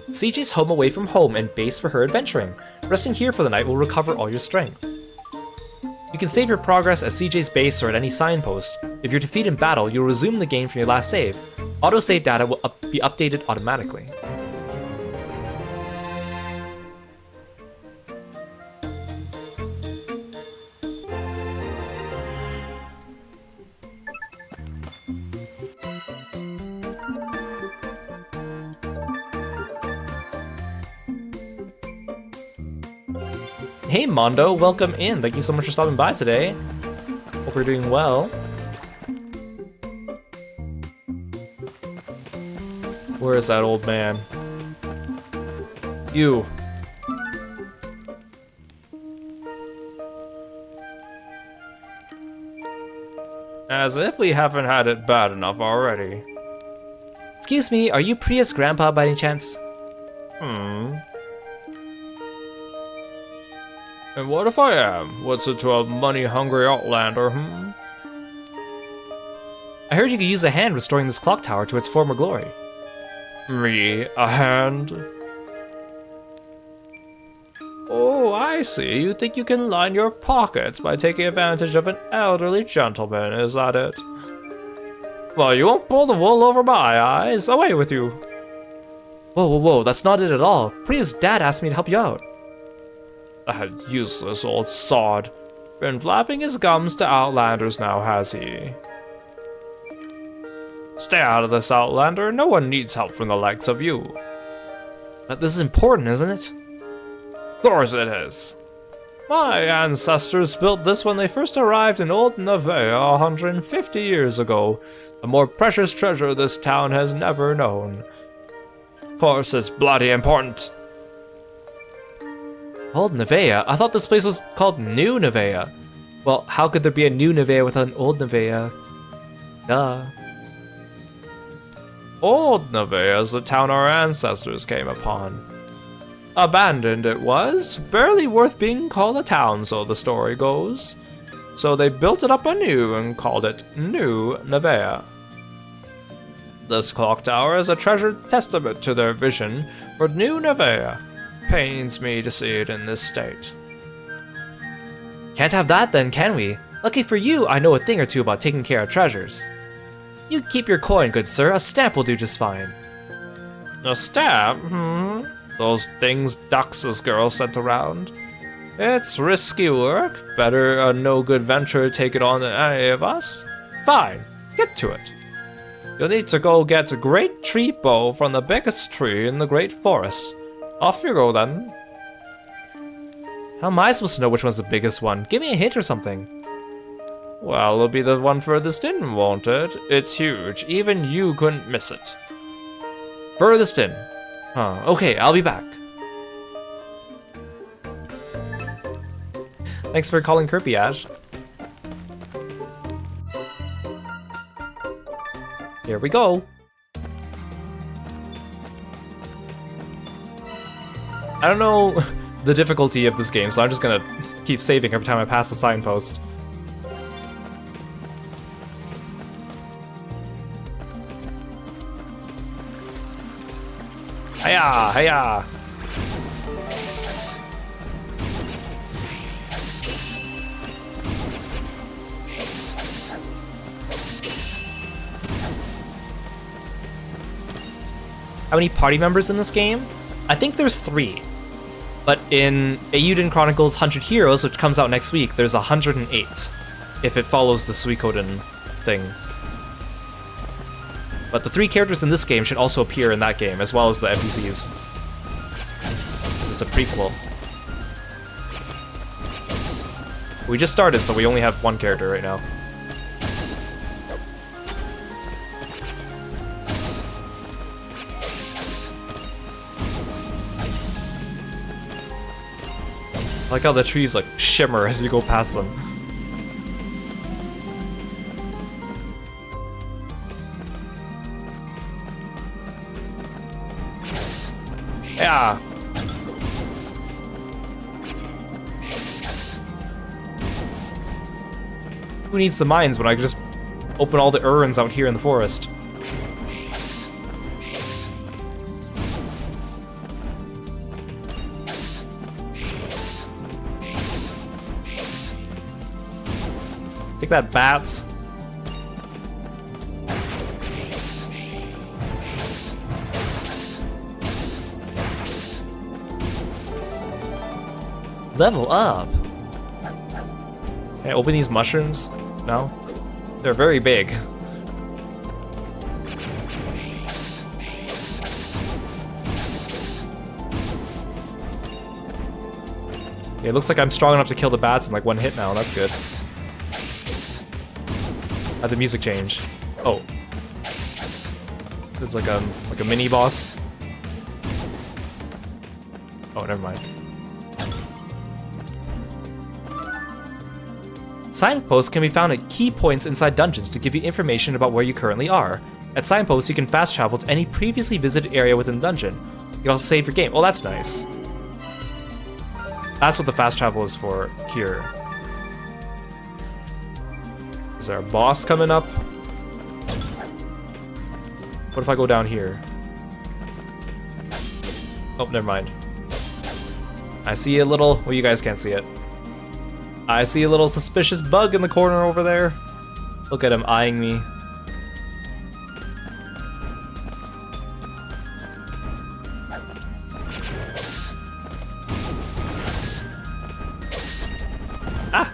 CJ's home away from home and base for her adventuring. Resting here for the night will recover all your strength. You can save your progress at CJ's base or at any signpost. If you're defeated in battle, you'll resume the game from your last save. Autosave data will be updated automatically. Hey Mondo, welcome in. Thank you so much for stopping by today. Hope we're doing well. Where is that old man? You. As if we haven't had it bad enough already. Excuse me, are you Priya's grandpa by any chance? And what if I am? What's it to a money-hungry outlander, I heard you could use a hand restoring this clock tower to its former glory. Me? A hand? Oh, I see. You think you can line your pockets by taking advantage of an elderly gentleman, is that it? Well, you won't pull the wool over my eyes. Away with you. Whoa, whoa, whoa, that's not it at all. Priya's dad asked me to help you out. That useless old sod. Been flapping his gums to outlanders now, has he? Stay out of this, outlander. No one needs help from the likes of you. But this is important, isn't it? Of course it is. My ancestors built this when they first arrived in Old Nevea 150 years ago. A more precious treasure this town has never known. Of course, it's bloody important. Old Nevea? I thought this place was called New Nevea. Well, how could there be a New Nevea without an Old Nevea? Duh. Old Nevea is the town our ancestors came upon. Abandoned it was, barely worth being called a town, so the story goes. So they built it up anew and called it New Nevea. This clock tower is a treasured testament to their vision for New Nevea. Pains me to see it in this state. Can't have that then, can we? Lucky for you, I know a thing or two about taking care of treasures. You keep your coin, good sir. A stamp will do just fine. A stamp? Those things Dax's girl sent around. It's risky work. Better a no-good venture take it on than any of us. Fine, get to it. You'll need to go get a great tree bough from the biggest tree in the great forest. Off you go then. How am I supposed to know which one's the biggest one? Give me a hint or something. Well, it'll be the one furthest in, won't it? It's huge. Even you couldn't miss it. Furthest in. Huh, okay, I'll be back. Thanks for calling Kirby, Ash. Here we go. I don't know the difficulty of this game, so I'm just gonna keep saving every time I pass the signpost. Hiya! Hiya! How many party members in this game? I think there's 3. But in Eiyuden Chronicle's 100 Heroes, which comes out next week, there's 108. If it follows the Suikoden thing. But the 3 characters in this game should also appear in that game, as well as the NPCs. Because it's a prequel. We just started, so we only have 1 character right now. I like how the trees like shimmer as you go past them. Yeah. Who needs the mines when I can just open all the urns out here in the forest? Take that, bats. Level up. Can I open these mushrooms? No? They're very big. Okay, it looks like I'm strong enough to kill the bats in like 1 hit now. That's good. How'd the music change? Oh. This is like a mini boss. Oh, never mind. Signposts can be found at key points inside dungeons to give you information about where you currently are. At signposts, you can fast travel to any previously visited area within the dungeon. You can also save your game. Oh, that's nice. That's what the fast travel is for here. Is there a boss coming up? What if I go down here? Oh, never mind. I see a little... Well, you guys can't see it. I see a little suspicious bug in the corner over there. Look at him eyeing me. Ah!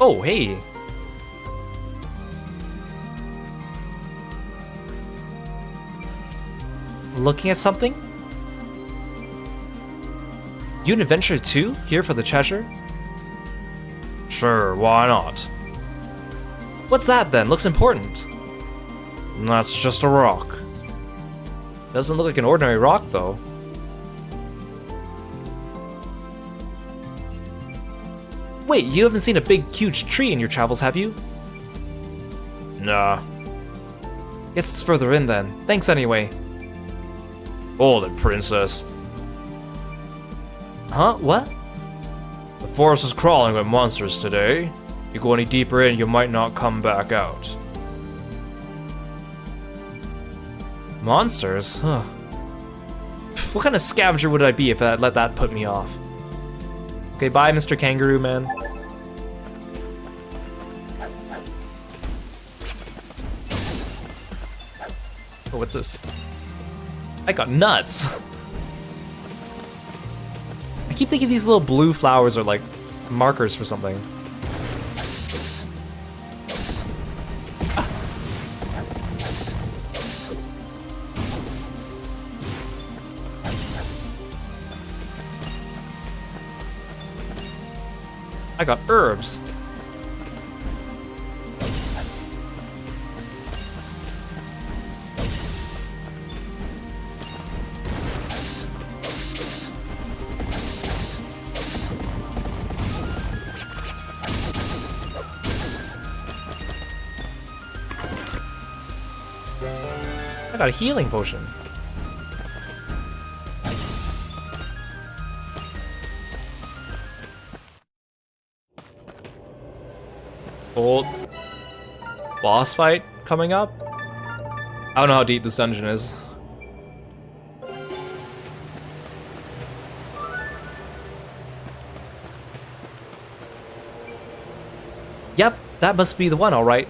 Oh, hey. Looking at something? You an adventurer too? Here for the treasure? Sure, why not? What's that then? Looks important. That's just a rock. Doesn't look like an ordinary rock, though. Wait, you haven't seen a big, huge tree in your travels, have you? Nah. Guess it's further in then. Thanks anyway. Hold it, princess. Huh? What? The forest is crawling with monsters today. You go any deeper in, you might not come back out. Monsters? Huh. What kind of scavenger would I be if I let that put me off? Okay, bye, Mr. Kangaroo Man. Oh, what's this? I got nuts! I keep thinking these little blue flowers are like markers for something. Ah. I got herbs. I got a healing potion. Old boss fight coming up? I don't know how deep this dungeon is. Yep, that must be the one, alright.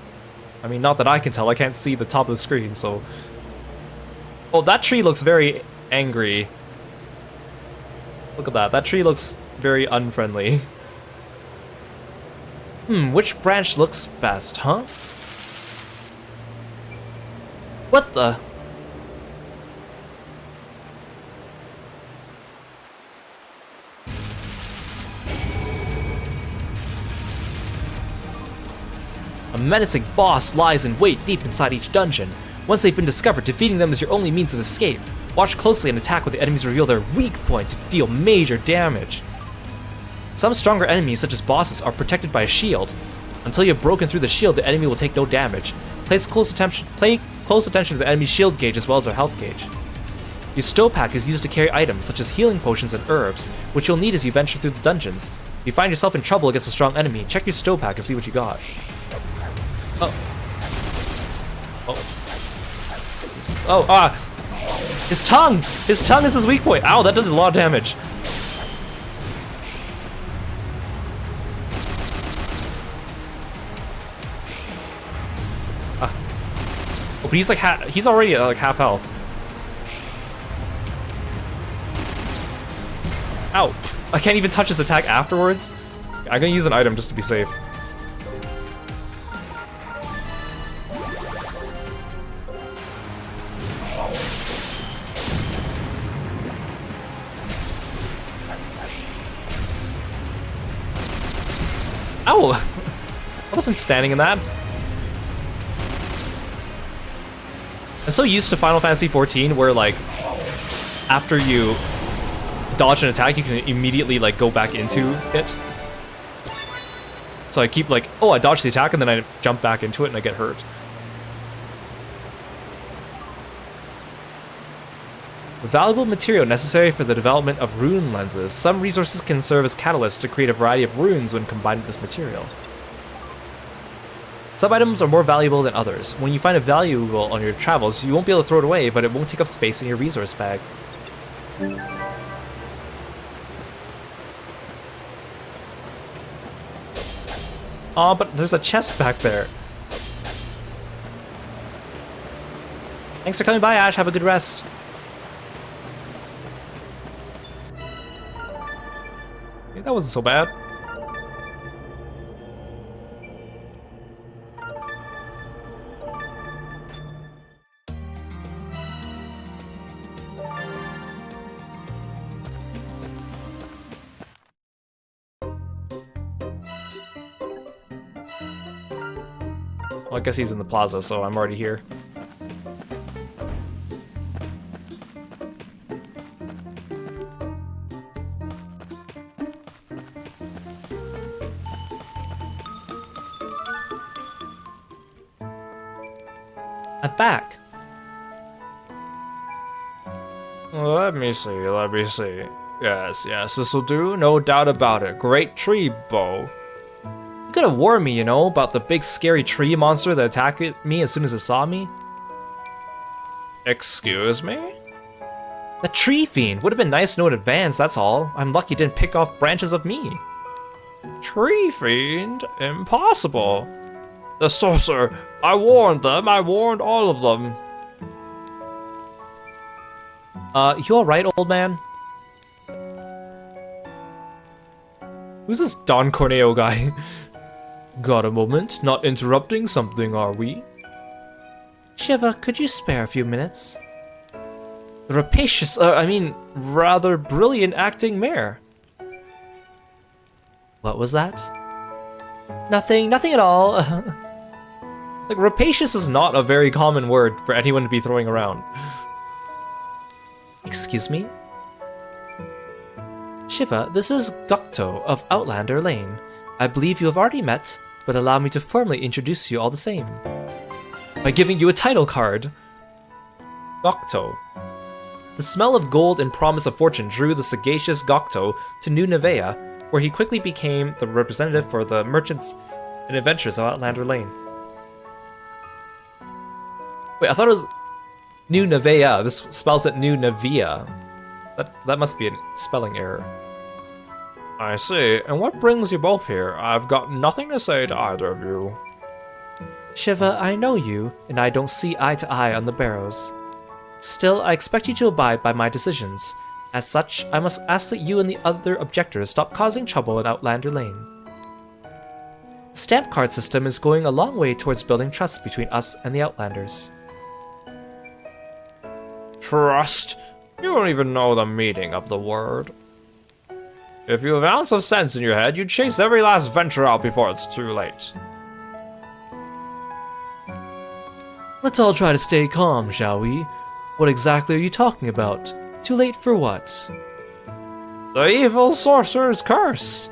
I mean, not that I can tell, I can't see the top of the screen, so... Oh, that tree looks very angry. Look at that, that tree looks very unfriendly. Which branch looks best, huh? What the? A menacing boss lies in wait deep inside each dungeon. Once they've been discovered, defeating them is your only means of escape. Watch closely and attack when the enemies reveal their weak points to deal major damage. Some stronger enemies, such as bosses, are protected by a shield. Until you have broken through the shield, the enemy will take no damage. Pay close attention to the enemy's shield gauge as well as their health gauge. Your stow pack is used to carry items such as healing potions and herbs, which you'll need as you venture through the dungeons. If you find yourself in trouble against a strong enemy, check your stow pack and see what you got. Oh. Oh. Oh, ah! His tongue! His tongue is his weak point! Ow, that does a lot of damage. Oh, but he's like he's already at like half health. Ow! I can't even touch his attack afterwards? I'm gonna use an item just to be safe. Ow! I wasn't standing in that. I'm so used to Final Fantasy XIV where, like, after you dodge an attack, you can immediately, like, go back into it. So I keep, like, oh, I dodged the attack, and then I jump back into it, and I get hurt. Valuable material necessary for the development of rune lenses. Some resources can serve as catalysts to create a variety of runes when combined with this material. Some items are more valuable than others. When you find a valuable on your travels, you won't be able to throw it away, but it won't take up space in your resource bag. Aw, but there's a chest back there. Thanks for coming by, Ash. Have a good rest. That wasn't so bad. Well, I guess he's in the plaza, so I'm already here. I'm back. Let me see, let me see. Yes, yes, this'll do, no doubt about it. Great tree, Bo. You could have warned me, you know, about the big scary tree monster that attacked me as soon as it saw me. Excuse me? The tree fiend would have been nice to know in advance, that's all. I'm lucky it didn't pick off branches of me. Tree fiend? Impossible. The sorcerer, I warned them, I warned all of them. You alright, old man? Who's this Don Corneo guy? Got a moment? Not interrupting something, are we? Shiva, could you spare a few minutes? The rapacious, rather brilliant acting mayor. What was that? Nothing at all. Like, rapacious is not a very common word for anyone to be throwing around. Excuse me? Shiva, this is Gokto of Outlander Lane. I believe you have already met, but allow me to formally introduce you all the same. By giving you a title card. Gokto. The smell of gold and promise of fortune drew the sagacious Gokto to New Nevea, where he quickly became the representative for the merchants and adventurers of Outlander Lane. Wait, I thought it was New Nevea. This spells it New Nevea. That must be a spelling error. I see. And what brings you both here? I've got nothing to say to either of you. Shiva, I know you, and I don't see eye to eye on the Barrows. Still, I expect you to abide by my decisions. As such, I must ask that you and the other objectors stop causing trouble in Outlander Lane. The stamp card system is going a long way towards building trust between us and the Outlanders. Trust? You don't even know the meaning of the word. If you have an ounce of sense in your head, you'd chase every last venture out before it's too late. Let's all try to stay calm, shall we? What exactly are you talking about? Too late for what? The evil sorcerer's curse!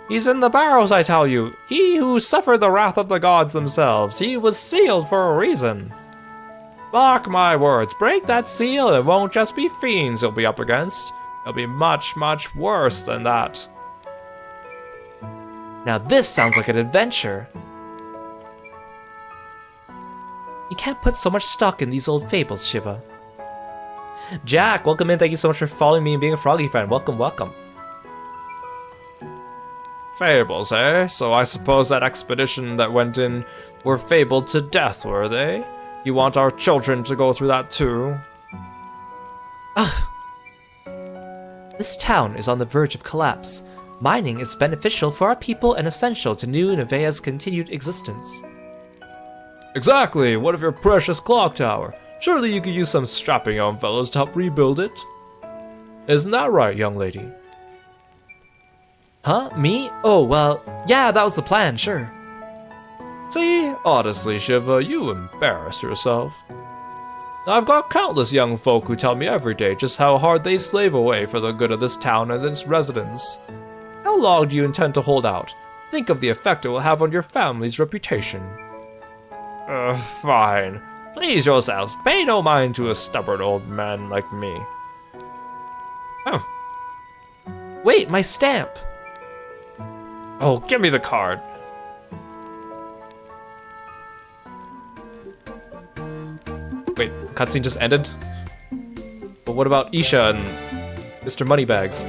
He's in the Barrows, I tell you. He who suffered the wrath of the gods themselves. He was sealed for a reason. Mark my words, break that seal, it won't just be fiends you'll be up against. It'll be much, much worse than that. Now this sounds like an adventure. You can't put so much stock in these old fables, Shiva. Jack, welcome in. Thank you so much for following me and being a Froggy friend. Welcome, welcome. Fables, eh? So I suppose that expedition that went in were fabled to death, were they? You want our children to go through that too? Ugh. This town is on the verge of collapse. Mining is beneficial for our people and essential to New Nevea's continued existence. Exactly! What of your precious clock tower? Surely you could use some strapping young fellows to help rebuild it. Isn't that right, young lady? Huh? Me? Oh, well, yeah, that was the plan, sure. See? Honestly, Shiva, you embarrass yourself. I've got countless young folk who tell me every day just how hard they slave away for the good of this town and its residents. How long do you intend to hold out? Think of the effect it will have on your family's reputation. Fine. Please yourselves, pay no mind to a stubborn old man like me. Oh. Wait, my stamp! Oh, give me the card. Wait, cutscene just ended? But what about Isha and Mr. Moneybags?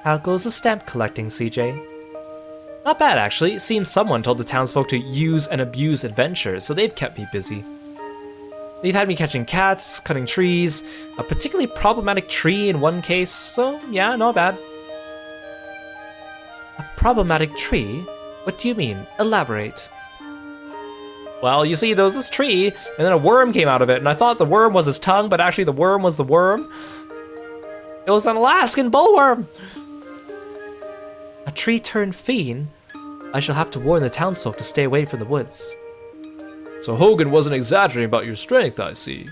How goes the stamp collecting, CJ? Not bad, actually. It seems someone told the townsfolk to use and abuse adventures, so they've kept me busy. They've had me catching cats, cutting trees, a particularly problematic tree in one case, so yeah, not bad. A problematic tree? What do you mean? Elaborate. Well, you see, there was this tree, and then a worm came out of it, and I thought the worm was his tongue, but actually the worm was the worm. It was an Alaskan bullworm! A tree turned fiend? I shall have to warn the townsfolk to stay away from the woods. So Hogan wasn't exaggerating about your strength, I see.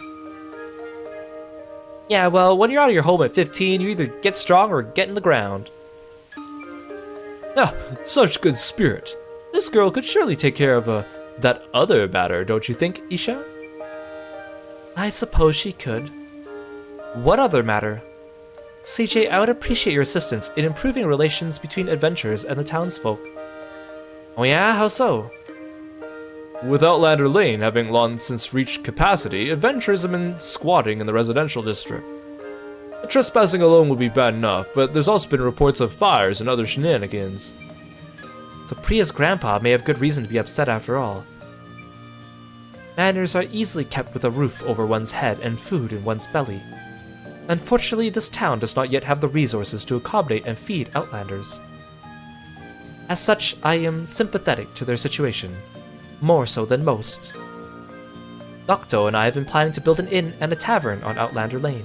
Yeah, well, when you're out of your home at 15, you either get strong or get in the ground. Ah, such good spirit. This girl could surely take care of that other matter, don't you think, Isha? I suppose she could. What other matter? CJ, I would appreciate your assistance in improving relations between adventurers and the townsfolk. Oh yeah? How so? With Outlander Lane having long since reached capacity, adventurers have been squatting in the residential district. Trespassing alone would be bad enough, but there's also been reports of fires and other shenanigans. So Priya's grandpa may have good reason to be upset after all. Manners are easily kept with a roof over one's head and food in one's belly. Unfortunately, this town does not yet have the resources to accommodate and feed Outlanders. As such, I am sympathetic to their situation, more so than most. Nocto and I have been planning to build an inn and a tavern on Outlander Lane.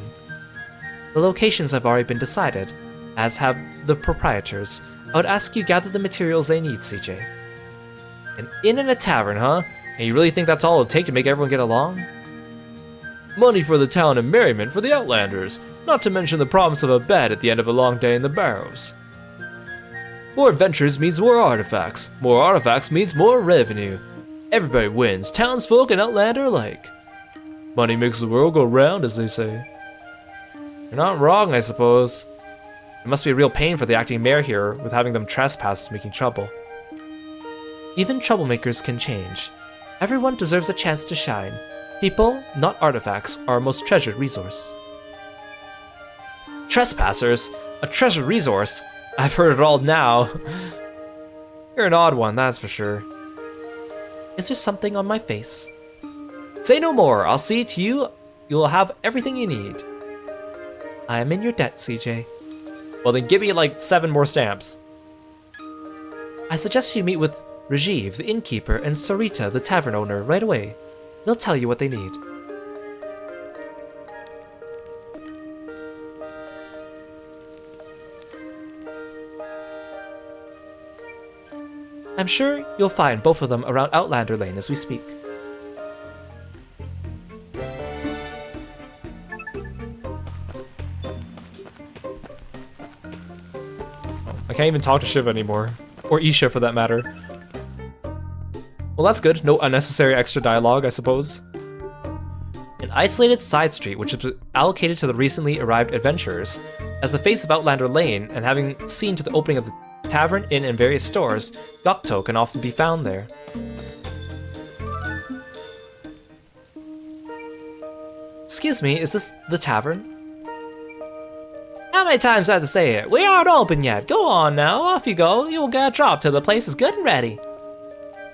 The locations have already been decided, as have the proprietors. I would ask you gather the materials they need, CJ. An inn and a tavern, huh? And you really think that's all it'll take to make everyone get along? Money for the town and merriment for the Outlanders, not to mention the promise of a bed at the end of a long day in the barrows. More adventures means more artifacts. More artifacts means more revenue. Everybody wins, townsfolk and Outlander alike. Money makes the world go round, as they say. You're not wrong, I suppose. It must be a real pain for the acting mayor here, with having them trespass making trouble. Even troublemakers can change. Everyone deserves a chance to shine. People, not artifacts, are our most treasured resource. Trespassers? A treasured resource? I've heard it all now. You're an odd one, that's for sure. Is there something on my face? Say no more. I'll see to you. You'll have everything you need. I am in your debt, CJ. Well, then give me like 7 more stamps. I suggest you meet with Rajiv, the innkeeper, and Sarita, the tavern owner, right away. They'll tell you what they need. I'm sure you'll find both of them around Outlander Lane as we speak. I can't even talk to Shiva anymore. Or Isha, for that matter. Well, that's good. No unnecessary extra dialogue, I suppose. An isolated side street which is allocated to the recently arrived adventurers. As the face of Outlander Lane, and having seen to the opening of the tavern, inn, and various stores, Gokto can often be found there. Excuse me, is this the tavern? How many times do I have to say it? We aren't open yet. Go on now, off you go. You'll get a drop till the place is good and ready.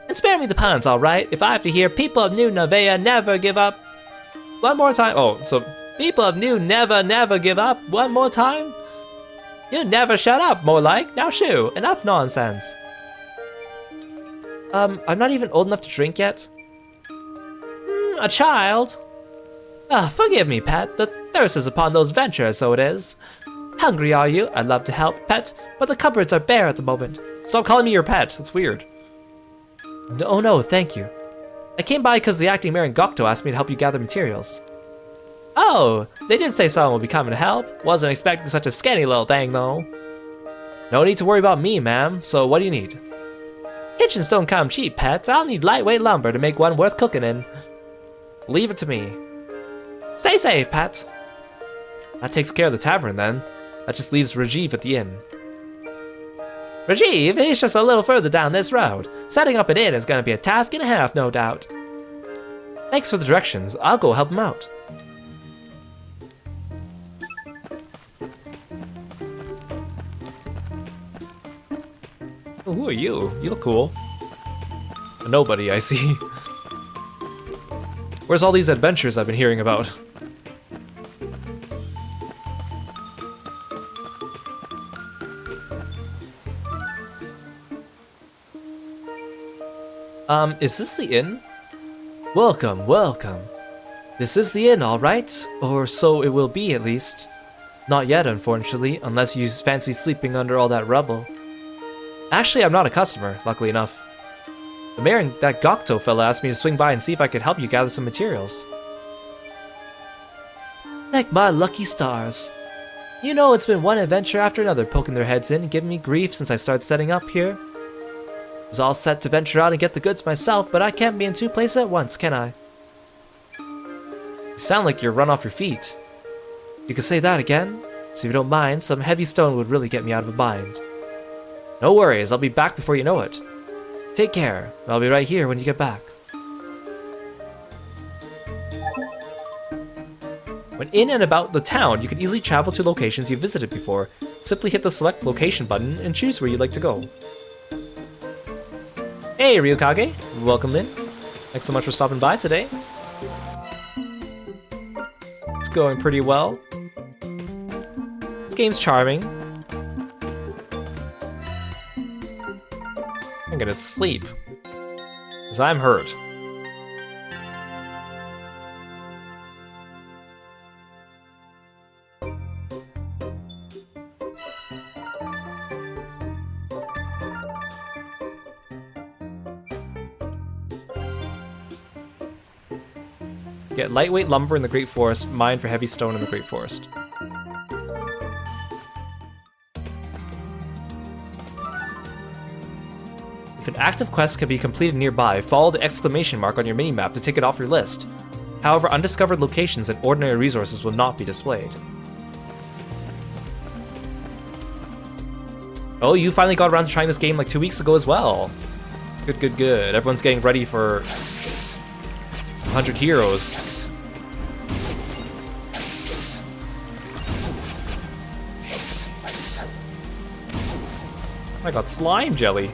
And spare me the puns, alright, if I have to hear people of New Nevea never give up. One more time. Oh, so people of New never give up. One more time. You never shut up, more like. Now shoo, enough nonsense. I'm not even old enough to drink yet. A child? Forgive me, pet. The thirst is upon those venturers, so it is. Hungry are you? I'd love to help, pet, but the cupboards are bare at the moment. Stop calling me your pet. That's weird. Oh no, thank you. I came by because the acting mayor and Gokto asked me to help you gather materials. Oh, they did say someone would be coming to help. Wasn't expecting such a skinny little thing, though. No need to worry about me, ma'am. So what do you need? Kitchens don't come cheap, pet. I'll need lightweight lumber to make one worth cooking in. Leave it to me. Stay safe, pet. That takes care of the tavern, then. That just leaves Rajiv at the inn. Rajiv, he's just a little further down this road. Setting up an inn is going to be a task and a half, no doubt. Thanks for the directions. I'll go help him out. Oh, who are you? You look cool. Nobody, I see. Where's all these adventures I've been hearing about? Is this the inn? Welcome, welcome. This is the inn, all right? Or so it will be, at least. Not yet, unfortunately, unless you fancy sleeping under all that rubble. Actually, I'm not a customer, luckily enough. The mayor and that Gokto fella asked me to swing by and see if I could help you gather some materials. Thank my lucky stars. You know, it's been one adventure after another poking their heads in and giving me grief since I started setting up here. I was all set to venture out and get the goods myself, but I can't be in two places at once, can I? You sound like you're run off your feet. You could say that again? So if you don't mind, some heavy stone would really get me out of a bind. No worries, I'll be back before you know it. Take care, I'll be right here when you get back. When in and about the town, you can easily travel to locations you've visited before. Simply hit the select location button and choose where you'd like to go. Hey Ryukage, welcome in. Thanks so much for stopping by today. It's going pretty well. This game's charming. I'm gonna sleep, because I'm hurt. Get lightweight lumber in the Great Forest, mine for heavy stone in the Great Forest. If an active quest can be completed nearby, follow the exclamation mark on your minimap to take it off your list. However, undiscovered locations and ordinary resources will not be displayed. Oh, you finally got around to trying this game like 2 weeks ago as well. Good, good, good. Everyone's getting ready for 100 heroes. I got slime jelly.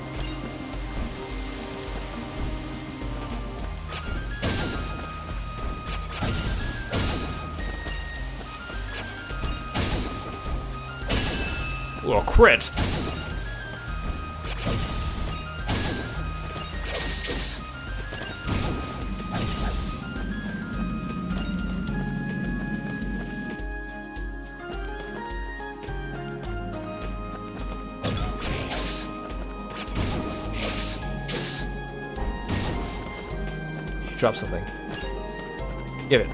Ooh, a crit. Drop something. Give it.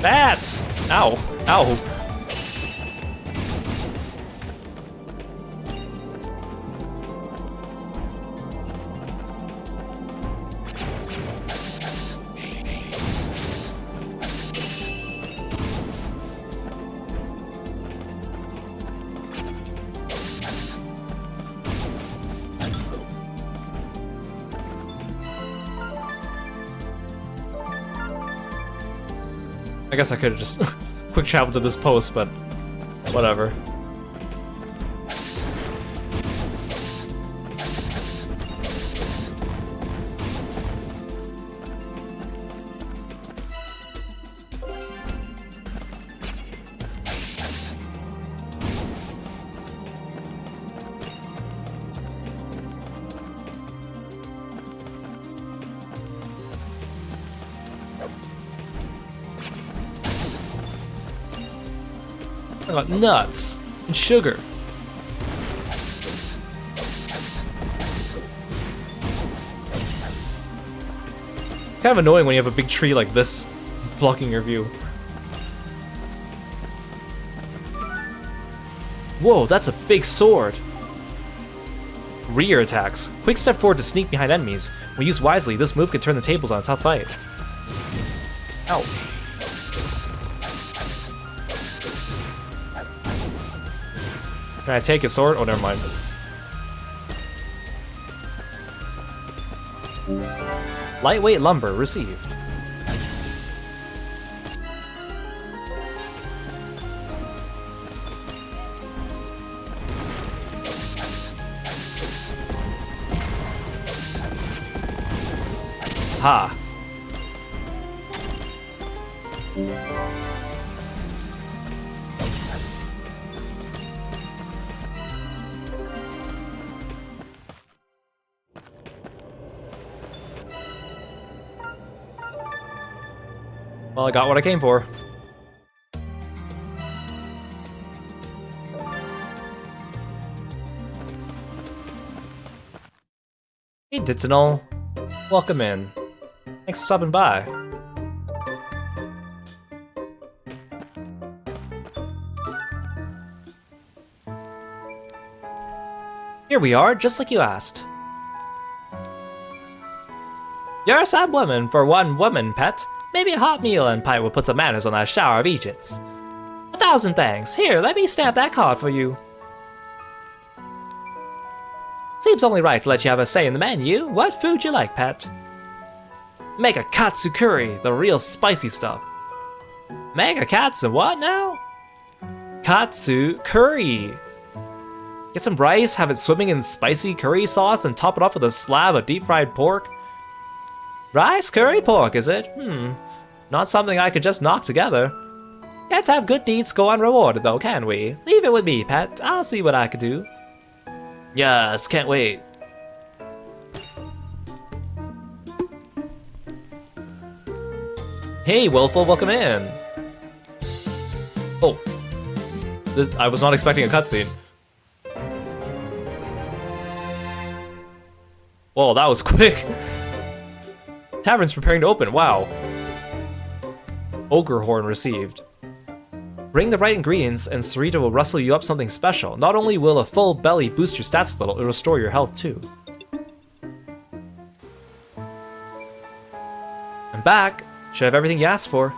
Bats! Ow. Ow. I guess I could have just quick traveled to this post, but whatever. I got nuts and sugar. Kind of annoying when you have a big tree like this blocking your view. Whoa, that's a big sword. Rear attacks. Quick step forward to sneak behind enemies. When used wisely, this move could turn the tables on a tough fight. Ow. Can I take his sword? Oh, never mind. Lightweight lumber received. Ha. Well, I got what I came for. Hey, Ditzinol. Welcome in. Thanks for stopping by. Here we are, just like you asked. You're a sad woman for one woman, pet. Maybe a hot meal and pie will put some manners on that shower of Egypts. 1,000 thanks. Here, let me stamp that card for you. Seems only right to let you have a say in the menu. What food you like, pet? Make a katsu curry, the real spicy stuff. Make a katsu what now? Katsu curry. Get some rice, have it swimming in spicy curry sauce, and top it off with a slab of deep-fried pork. Rice, curry, pork, is it? Not something I could just knock together. Can't have good deeds go unrewarded though, can we? Leave it with me, pet. I'll see what I can do. Yes, can't wait. Hey, Willful, welcome in. Oh. I was not expecting a cutscene. Whoa, that was quick. Tavern's preparing to open, wow. Ogre Horn received. Bring the right ingredients and Sarita will rustle you up something special. Not only will a full belly boost your stats a little, it'll restore your health too. I'm back. Should have everything you asked for.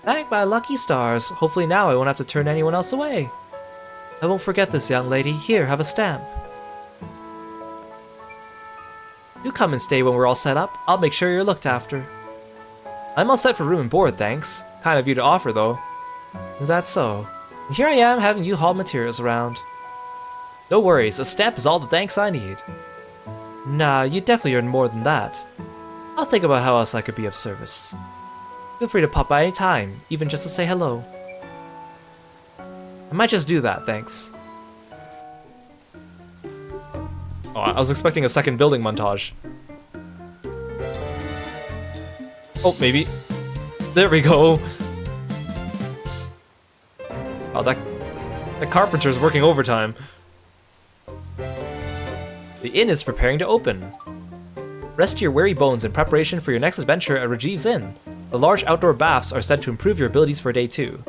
Thank my lucky stars. Hopefully now I won't have to turn anyone else away. I won't forget this, young lady. Here, have a stamp. You come and stay when we're all set up. I'll make sure you're looked after. I'm all set for room and board, thanks. Kind of you to offer, though. Is that so? And here I am having you haul materials around. No worries, a stamp is all the thanks I need. Nah, you definitely earn more than that. I'll think about how else I could be of service. Feel free to pop by any time, even just to say hello. I might just do that, thanks. Oh, I was expecting a second building montage. Oh, maybe. There we go. Oh, that carpenter's working overtime. The inn is preparing to open. Rest your weary bones in preparation for your next adventure at Rajiv's Inn. The large outdoor baths are said to improve your abilities for day 2.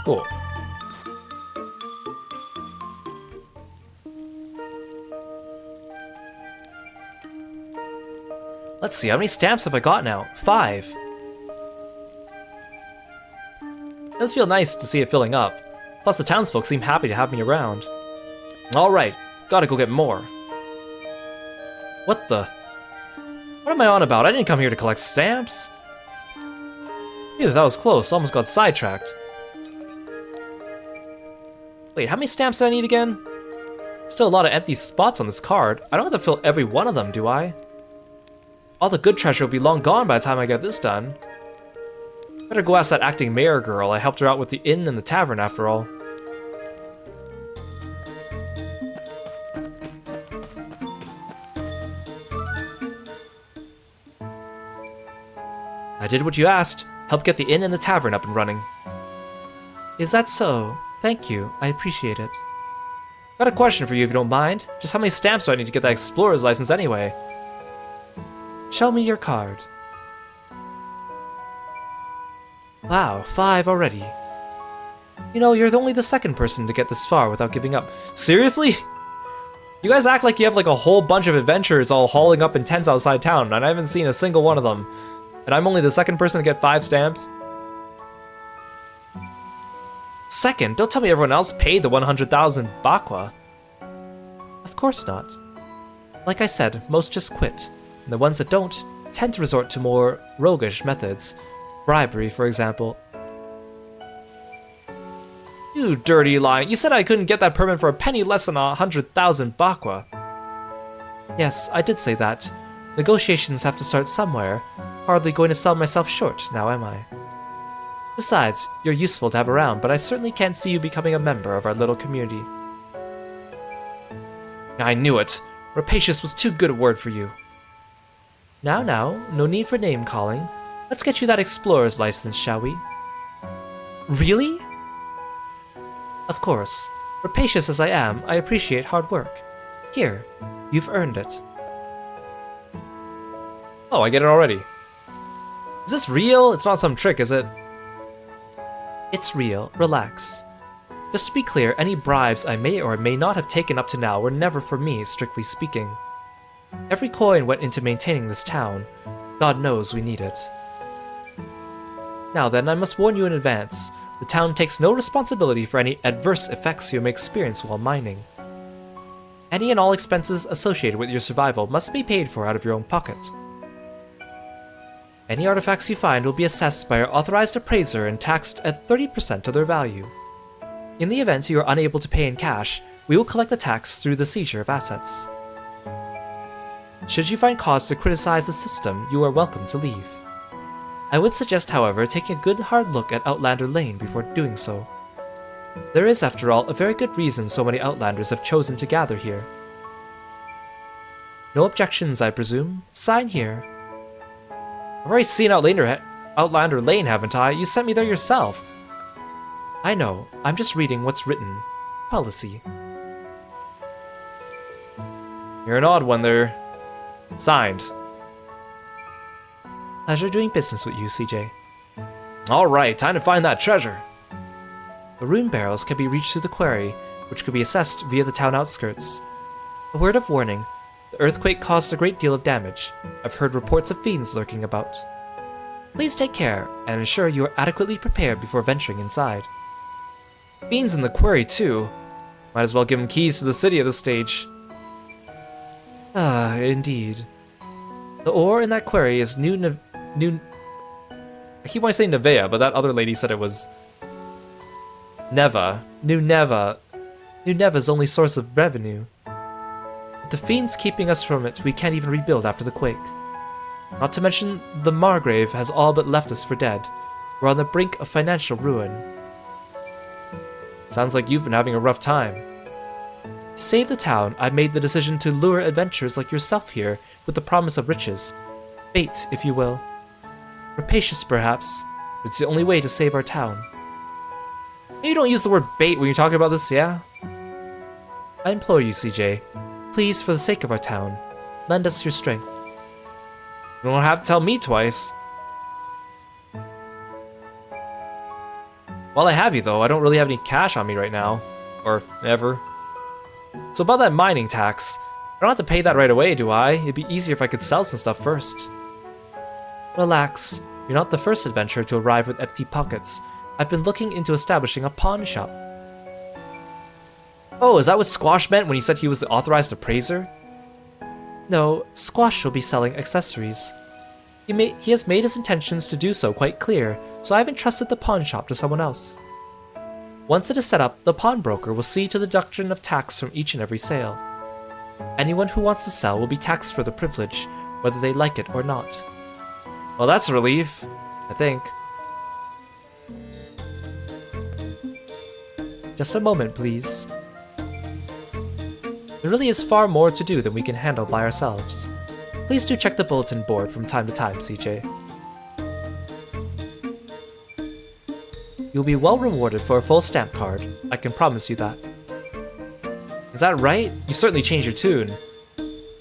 Cool. Let's see, how many stamps have I got now? 5. It does feel nice to see it filling up. Plus the townsfolk seem happy to have me around. Alright, gotta go get more. What the? What am I on about? I didn't come here to collect stamps. Phew, that was close. Almost got sidetracked. Wait, how many stamps do I need again? Still a lot of empty spots on this card. I don't have to fill every one of them, do I? All the good treasure will be long gone by the time I get this done. Better go ask that acting mayor girl. I helped her out with the inn and the tavern after all. I did what you asked. Help get the inn and the tavern up and running. Is that so? Thank you. I appreciate it. Got a question for you if you don't mind. Just how many stamps do I need to get that explorer's license anyway? Show me your card. Wow, 5 already. You know, you're only the second person to get this far without giving up. Seriously? You guys act like you have like a whole bunch of adventurers all hauling up in tents outside town, and I haven't seen a single one of them. And I'm only the second person to get 5 stamps? Second? Don't tell me everyone else paid the 100,000 bakwa. Of course not. Like I said, most just quit. And the ones that don't tend to resort to more roguish methods. Bribery, for example. You dirty lying. You said I couldn't get that permit for a penny less than 100,000 bakwa. Yes, I did say that. Negotiations have to start somewhere. Hardly going to sell myself short, now am I? Besides, you're useful to have around, but I certainly can't see you becoming a member of our little community. I knew it. Rapacious was too good a word for you. Now, no need for name-calling. Let's get you that explorer's license, shall we? Really? Of course. Rapacious as I am, I appreciate hard work. Here, you've earned it. Oh, I get it already. Is this real? It's not some trick, is it? It's real. Relax. Just to be clear, any bribes I may or may not have taken up to now were never for me, strictly speaking. Every coin went into maintaining this town. God knows we need it. Now then, I must warn you in advance. The town takes no responsibility for any adverse effects you may experience while mining. Any and all expenses associated with your survival must be paid for out of your own pocket. Any artifacts you find will be assessed by our authorized appraiser and taxed at 30% of their value. In the event you are unable to pay in cash, we will collect the tax through the seizure of assets. Should you find cause to criticize the system, you are welcome to leave. I would suggest, however, taking a good hard look at Outlander Lane before doing so. There is, after all, a very good reason so many Outlanders have chosen to gather here. No objections, I presume? Sign here. I've already seen Outlander Lane, haven't I? You sent me there yourself. I know. I'm just reading what's written. Policy. You're an odd one there. Signed. Pleasure doing business with you, CJ. Alright, time to find that treasure. The rune barrels can be reached through the quarry, which could be accessed via the town outskirts. A word of warning, the earthquake caused a great deal of damage. I've heard reports of fiends lurking about. Please take care, and ensure you are adequately prepared before venturing inside. Fiends in the quarry, too. Might as well give him keys to the city at this stage. Ah, indeed. The ore in that quarry is new. I keep wanting to say Nevea, but that other lady said it was Neva. New Neva's only source of revenue. With the fiends keeping us from it, we can't even rebuild after the quake. Not to mention, the Margrave has all but left us for dead. We're on the brink of financial ruin. Sounds like you've been having a rough time. To save the town, I made the decision to lure adventurers like yourself here with the promise of riches. Bait, if you will. Rapacious, perhaps, but it's the only way to save our town. You don't use the word bait when you're talking about this, yeah? I implore you, CJ. Please, for the sake of our town, lend us your strength. You don't have to tell me twice. While I have you, though, I don't really have any cash on me right now. Or ever. So about that mining tax, I don't have to pay that right away, do I? It'd be easier if I could sell some stuff first. Relax. You're not the first adventurer to arrive with empty pockets. I've been looking into establishing a pawn shop. Oh, is that what Squash meant when he said he was the authorized appraiser? No, Squash will be selling accessories. He has made his intentions to do so quite clear, so I have entrusted the pawn shop to someone else. Once it is set up, the pawnbroker will see to the deduction of tax from each and every sale. Anyone who wants to sell will be taxed for the privilege, whether they like it or not. Well, that's a relief, I think. Just a moment, please. There really is far more to do than we can handle by ourselves. Please do check the bulletin board from time to time, CJ. You'll be well rewarded for a full stamp card. I can promise you that. Is that right? You certainly changed your tune.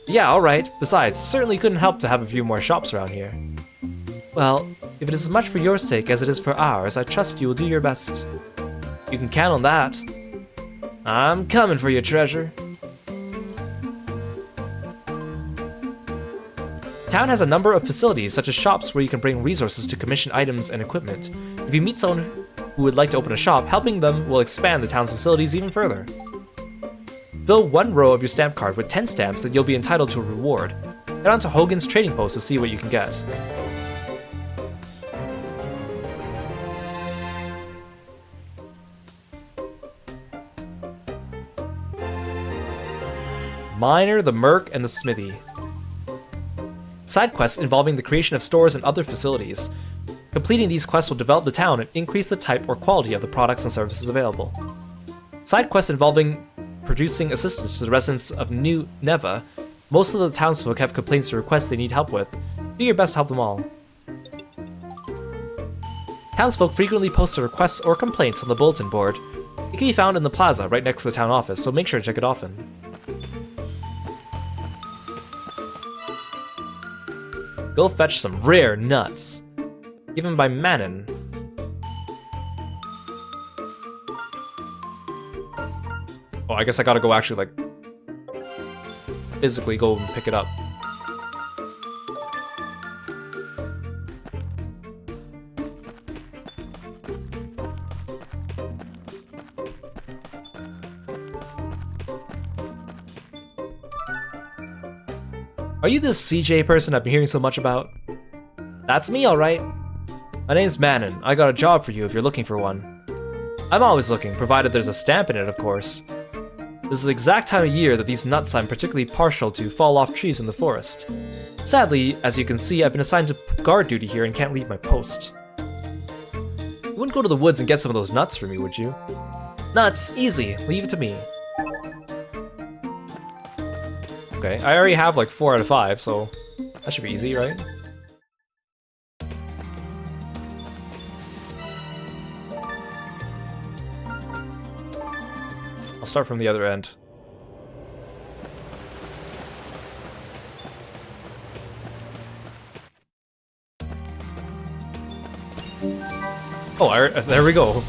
Yeah, alright. Besides, certainly couldn't help to have a few more shops around here. Well, if it is as much for your sake as it is for ours, I trust you will do your best. You can count on that. I'm coming for you, treasure. Town has a number of facilities, such as shops where you can bring resources to commission items and equipment. If you meet someone who would like to open a shop, helping them will expand the town's facilities even further. Fill one row of your stamp card with 10 stamps and you'll be entitled to a reward. Head on to Hogan's trading post to see what you can get. Miner, the Merc, and the Smithy. Side quests involving the creation of stores and other facilities. Completing these quests will develop the town and increase the type or quality of the products and services available. Side quests involving producing assistance to the residents of New Neva. Most of the townsfolk have complaints or requests they need help with. Do your best to help them all. Townsfolk frequently post their requests or complaints on the bulletin board. It can be found in the plaza right next to the town office, so make sure to check it often. Go fetch some rare nuts. Given by Manon. Oh, I guess I gotta go actually, like, physically go and pick it up. Are you this CJ person I've been hearing so much about? That's me, alright. My name's Manon. I got a job for you if you're looking for one. I'm always looking, provided there's a stamp in it, of course. This is the exact time of year that these nuts I'm particularly partial to fall off trees in the forest. Sadly, as you can see, I've been assigned to guard duty here and can't leave my post. You wouldn't go to the woods and get some of those nuts for me, would you? Nuts? Easy. Leave it to me. Okay, I already have like 4 out of 5, so that should be easy, right? I'll start from the other end. Oh, there we go.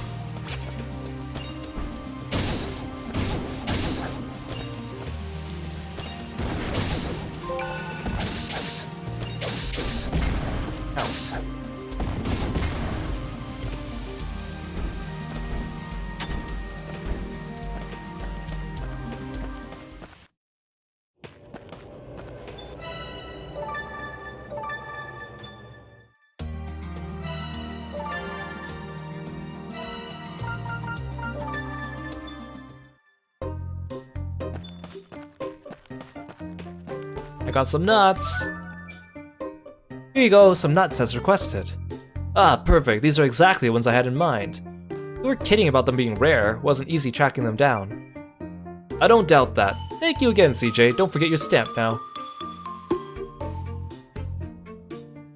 I got some nuts. Here you go, some nuts as requested. Ah, perfect. These are exactly the ones I had in mind. You were kidding about them being rare. It wasn't easy tracking them down. I don't doubt that. Thank you again, CJ. Don't forget your stamp now.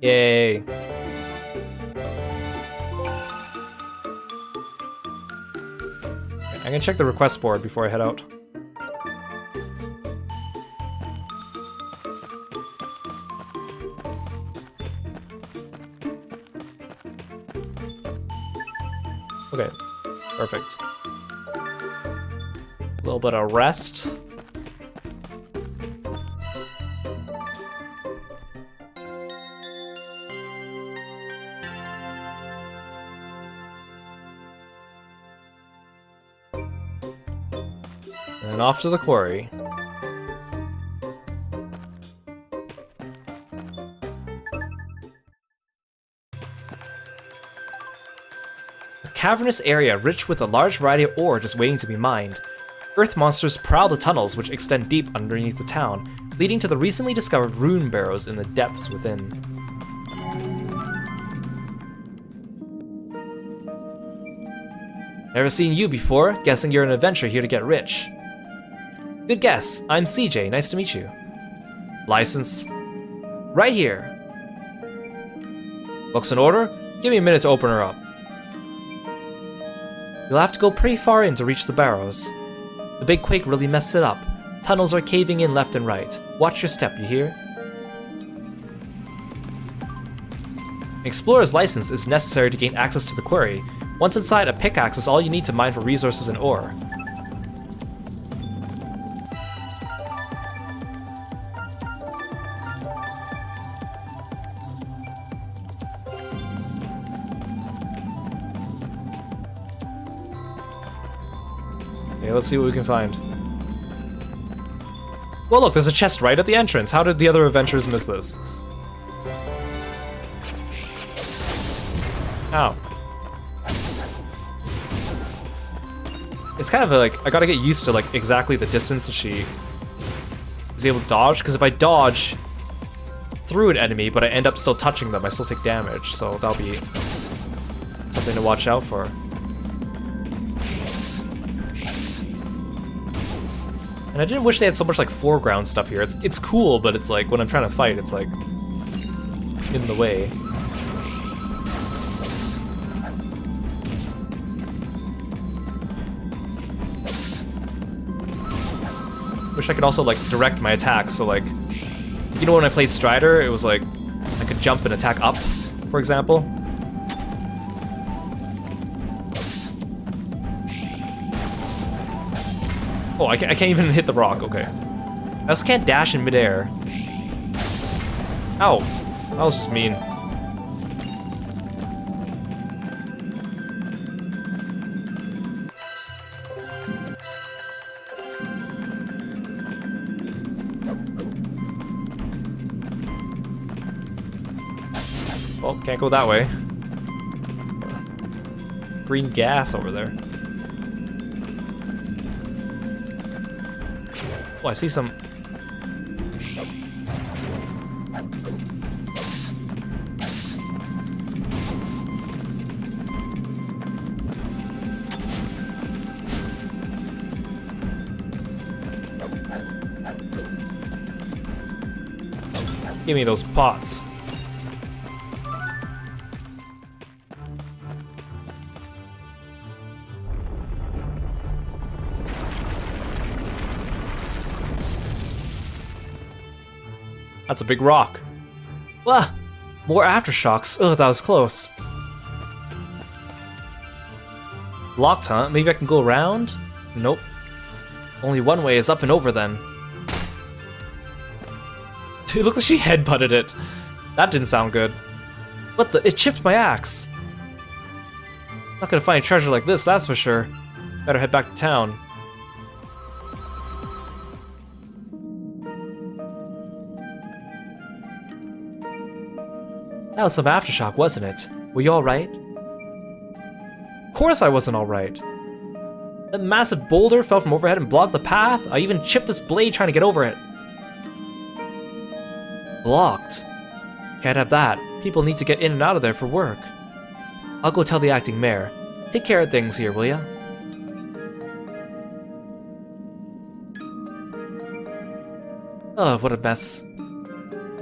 Yay. I'm gonna check the request board before I head out. Okay, perfect. A little bit of rest. And off to the quarry. Cavernous area rich with a large variety of ore just waiting to be mined. Earth monsters prowl the tunnels which extend deep underneath the town, leading to the recently discovered rune barrows in the depths within. Never seen you before, guessing you're an adventurer here to get rich. Good guess, I'm CJ, nice to meet you. License? Right here. Looks in order? Give me a minute to open her up. You'll have to go pretty far in to reach the barrows. The big quake really messed it up. Tunnels are caving in left and right. Watch your step, you hear? An explorer's license is necessary to gain access to the quarry. Once inside, a pickaxe is all you need to mine for resources and ore. Okay, let's see what we can find. Well, look, there's a chest right at the entrance. How did the other adventurers miss this? Ow. It's kind of like, I gotta get used to like exactly the distance that she is able to dodge, because if I dodge through an enemy, but I end up still touching them, I still take damage, so that'll be something to watch out for. And I didn't wish they had so much like foreground stuff here. It's cool, but it's like when I'm trying to fight, it's like in the way. Wish I could also like direct my attacks, so like, you know when I played Strider, it was like I could jump and attack up, for example. Oh, I can't even hit the rock, okay. I also can't dash in midair. Ow, that was just mean. Oh, can't go that way. Green gas over there. Oh, I see some... Give me those pots. That's a big rock. Wah! More aftershocks. Ugh, that was close. Locked, huh? Maybe I can go around? Nope. Only one way is up and over then. Dude, look like she headbutted it. That didn't sound good. What the? It chipped my axe. Not gonna find treasure like this, that's for sure. Better head back to town. That was some aftershock, wasn't it? Were you alright? Of course I wasn't alright. That massive boulder fell from overhead and blocked the path. I even chipped this blade trying to get over it. Blocked. Can't have that. People need to get in and out of there for work. I'll go tell the acting mayor. Take care of things here, will ya? Oh, what a mess.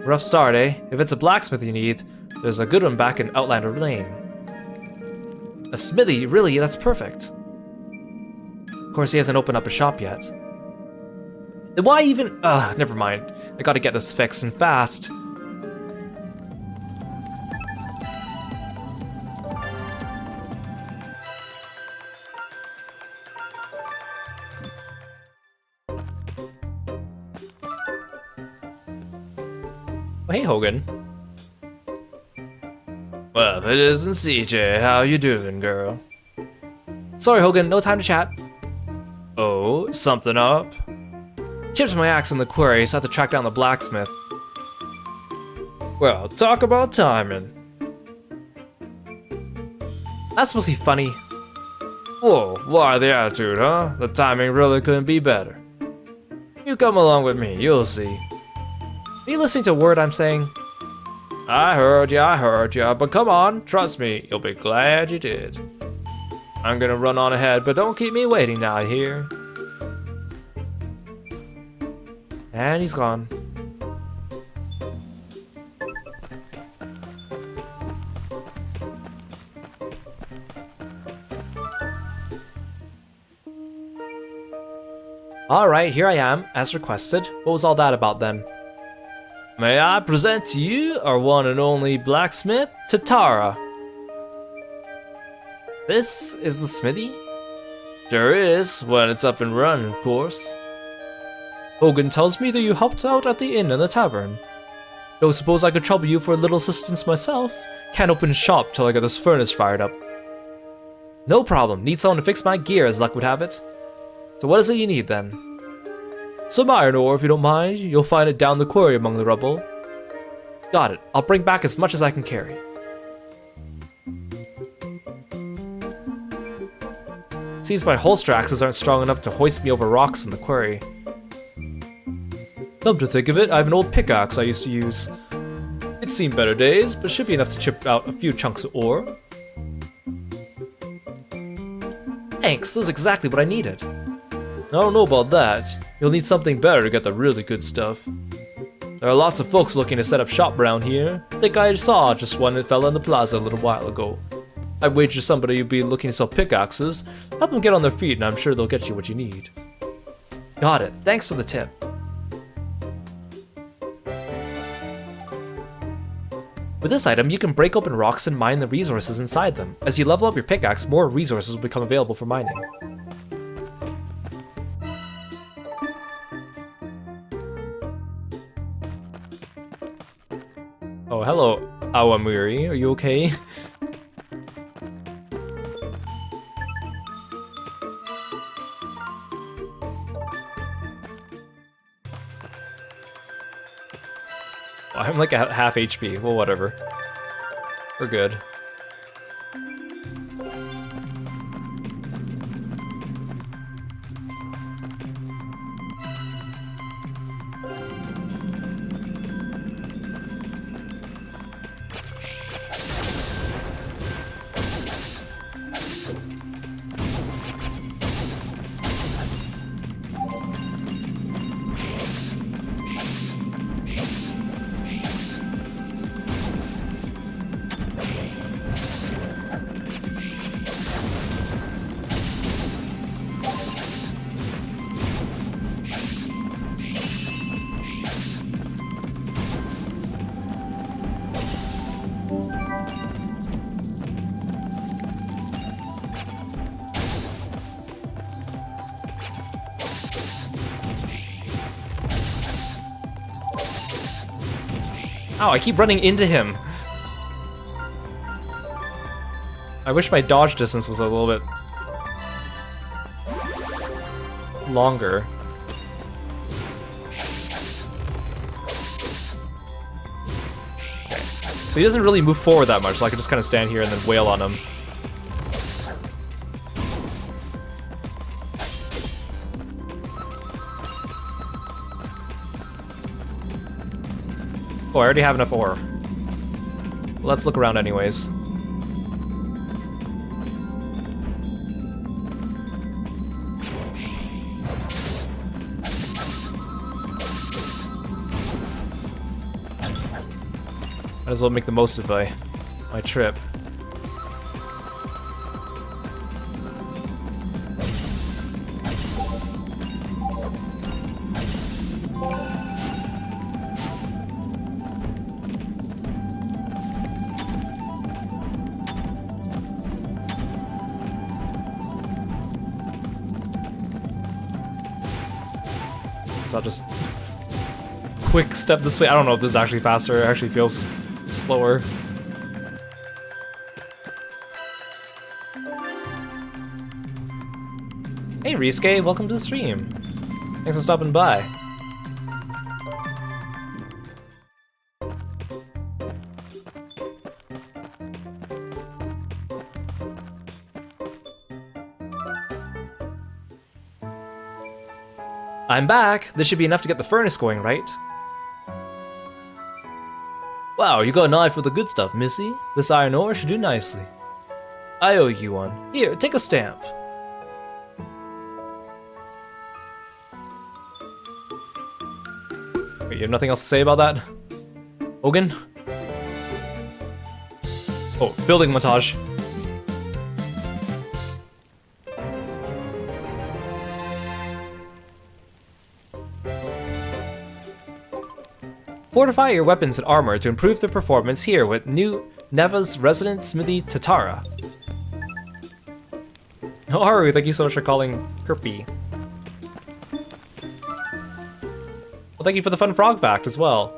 Rough start, eh? If it's a blacksmith you need, there's a good one back in Outlander Lane. A smithy? Really? That's perfect. Of course, he hasn't opened up a shop yet. Then why even... never mind. I gotta get this fixed and fast. Oh, hey, Hogan. Well, it isn't CJ. How you doing, girl? Sorry, Hogan. No time to chat. Oh, something up? Chipped my axe in the quarry, so I have to track down the blacksmith. Well, talk about timing. That's supposed to be funny. Whoa, why the attitude, huh? The timing really couldn't be better. You come along with me, you'll see. Are you listening to a word I'm saying? I heard ya, but come on, trust me, you'll be glad you did. I'm gonna run on ahead, but don't keep me waiting now, here. And he's gone. Alright, here I am, as requested. What was all that about then? May I present to you our one and only blacksmith, Tatara. This is the smithy? Sure is, when it's up and running, of course. Hogan tells me that you helped out at the inn and the tavern. Don't suppose I could trouble you for a little assistance myself? Can't open shop till I get this furnace fired up. No problem, need someone to fix my gear as luck would have it. So what is it you need then? Some iron ore if you don't mind, you'll find it down the quarry among the rubble. Got it, I'll bring back as much as I can carry. Seems my holster axes aren't strong enough to hoist me over rocks in the quarry. Come to think of it, I have an old pickaxe I used to use. It's seen better days, but should be enough to chip out a few chunks of ore. Thanks, this is exactly what I needed. I don't know about that. You'll need something better to get the really good stuff. There are lots of folks looking to set up shop around here. I think I saw just one that fell in the plaza a little while ago. I wager somebody will be looking to sell pickaxes. Help them get on their feet and I'm sure they'll get you what you need. Got it. Thanks for the tip. With this item, you can break open rocks and mine the resources inside them. As you level up your pickaxe, more resources will become available for mining. Oh, hello, Awamiri. Are you okay? I'm like at half HP. Well, whatever. We're good. Ow, I keep running into him. I wish my dodge distance was a little bit longer. Okay. So he doesn't really move forward that much, so I can just kind of stand here and then wail on him. Oh, I already have enough ore. Well, let's look around anyways. Might as well make the most of my trip. I'll just quick step this way. I don't know if this is actually faster. It actually feels slower. Hey Risuke, welcome to the stream. Thanks for stopping by. I'm back. This should be enough to get the furnace going, right? Wow, you got an eye for the good stuff, Missy. This iron ore should do nicely. I owe you one. Here, take a stamp. Wait, you have nothing else to say about that? Hogan? Oh, building montage. Fortify your weapons and armor to improve their performance here with new Neva's Resident Smithy Tatara. Oh, Haru, thank you so much for calling Kirby. Well, thank you for the fun frog fact as well.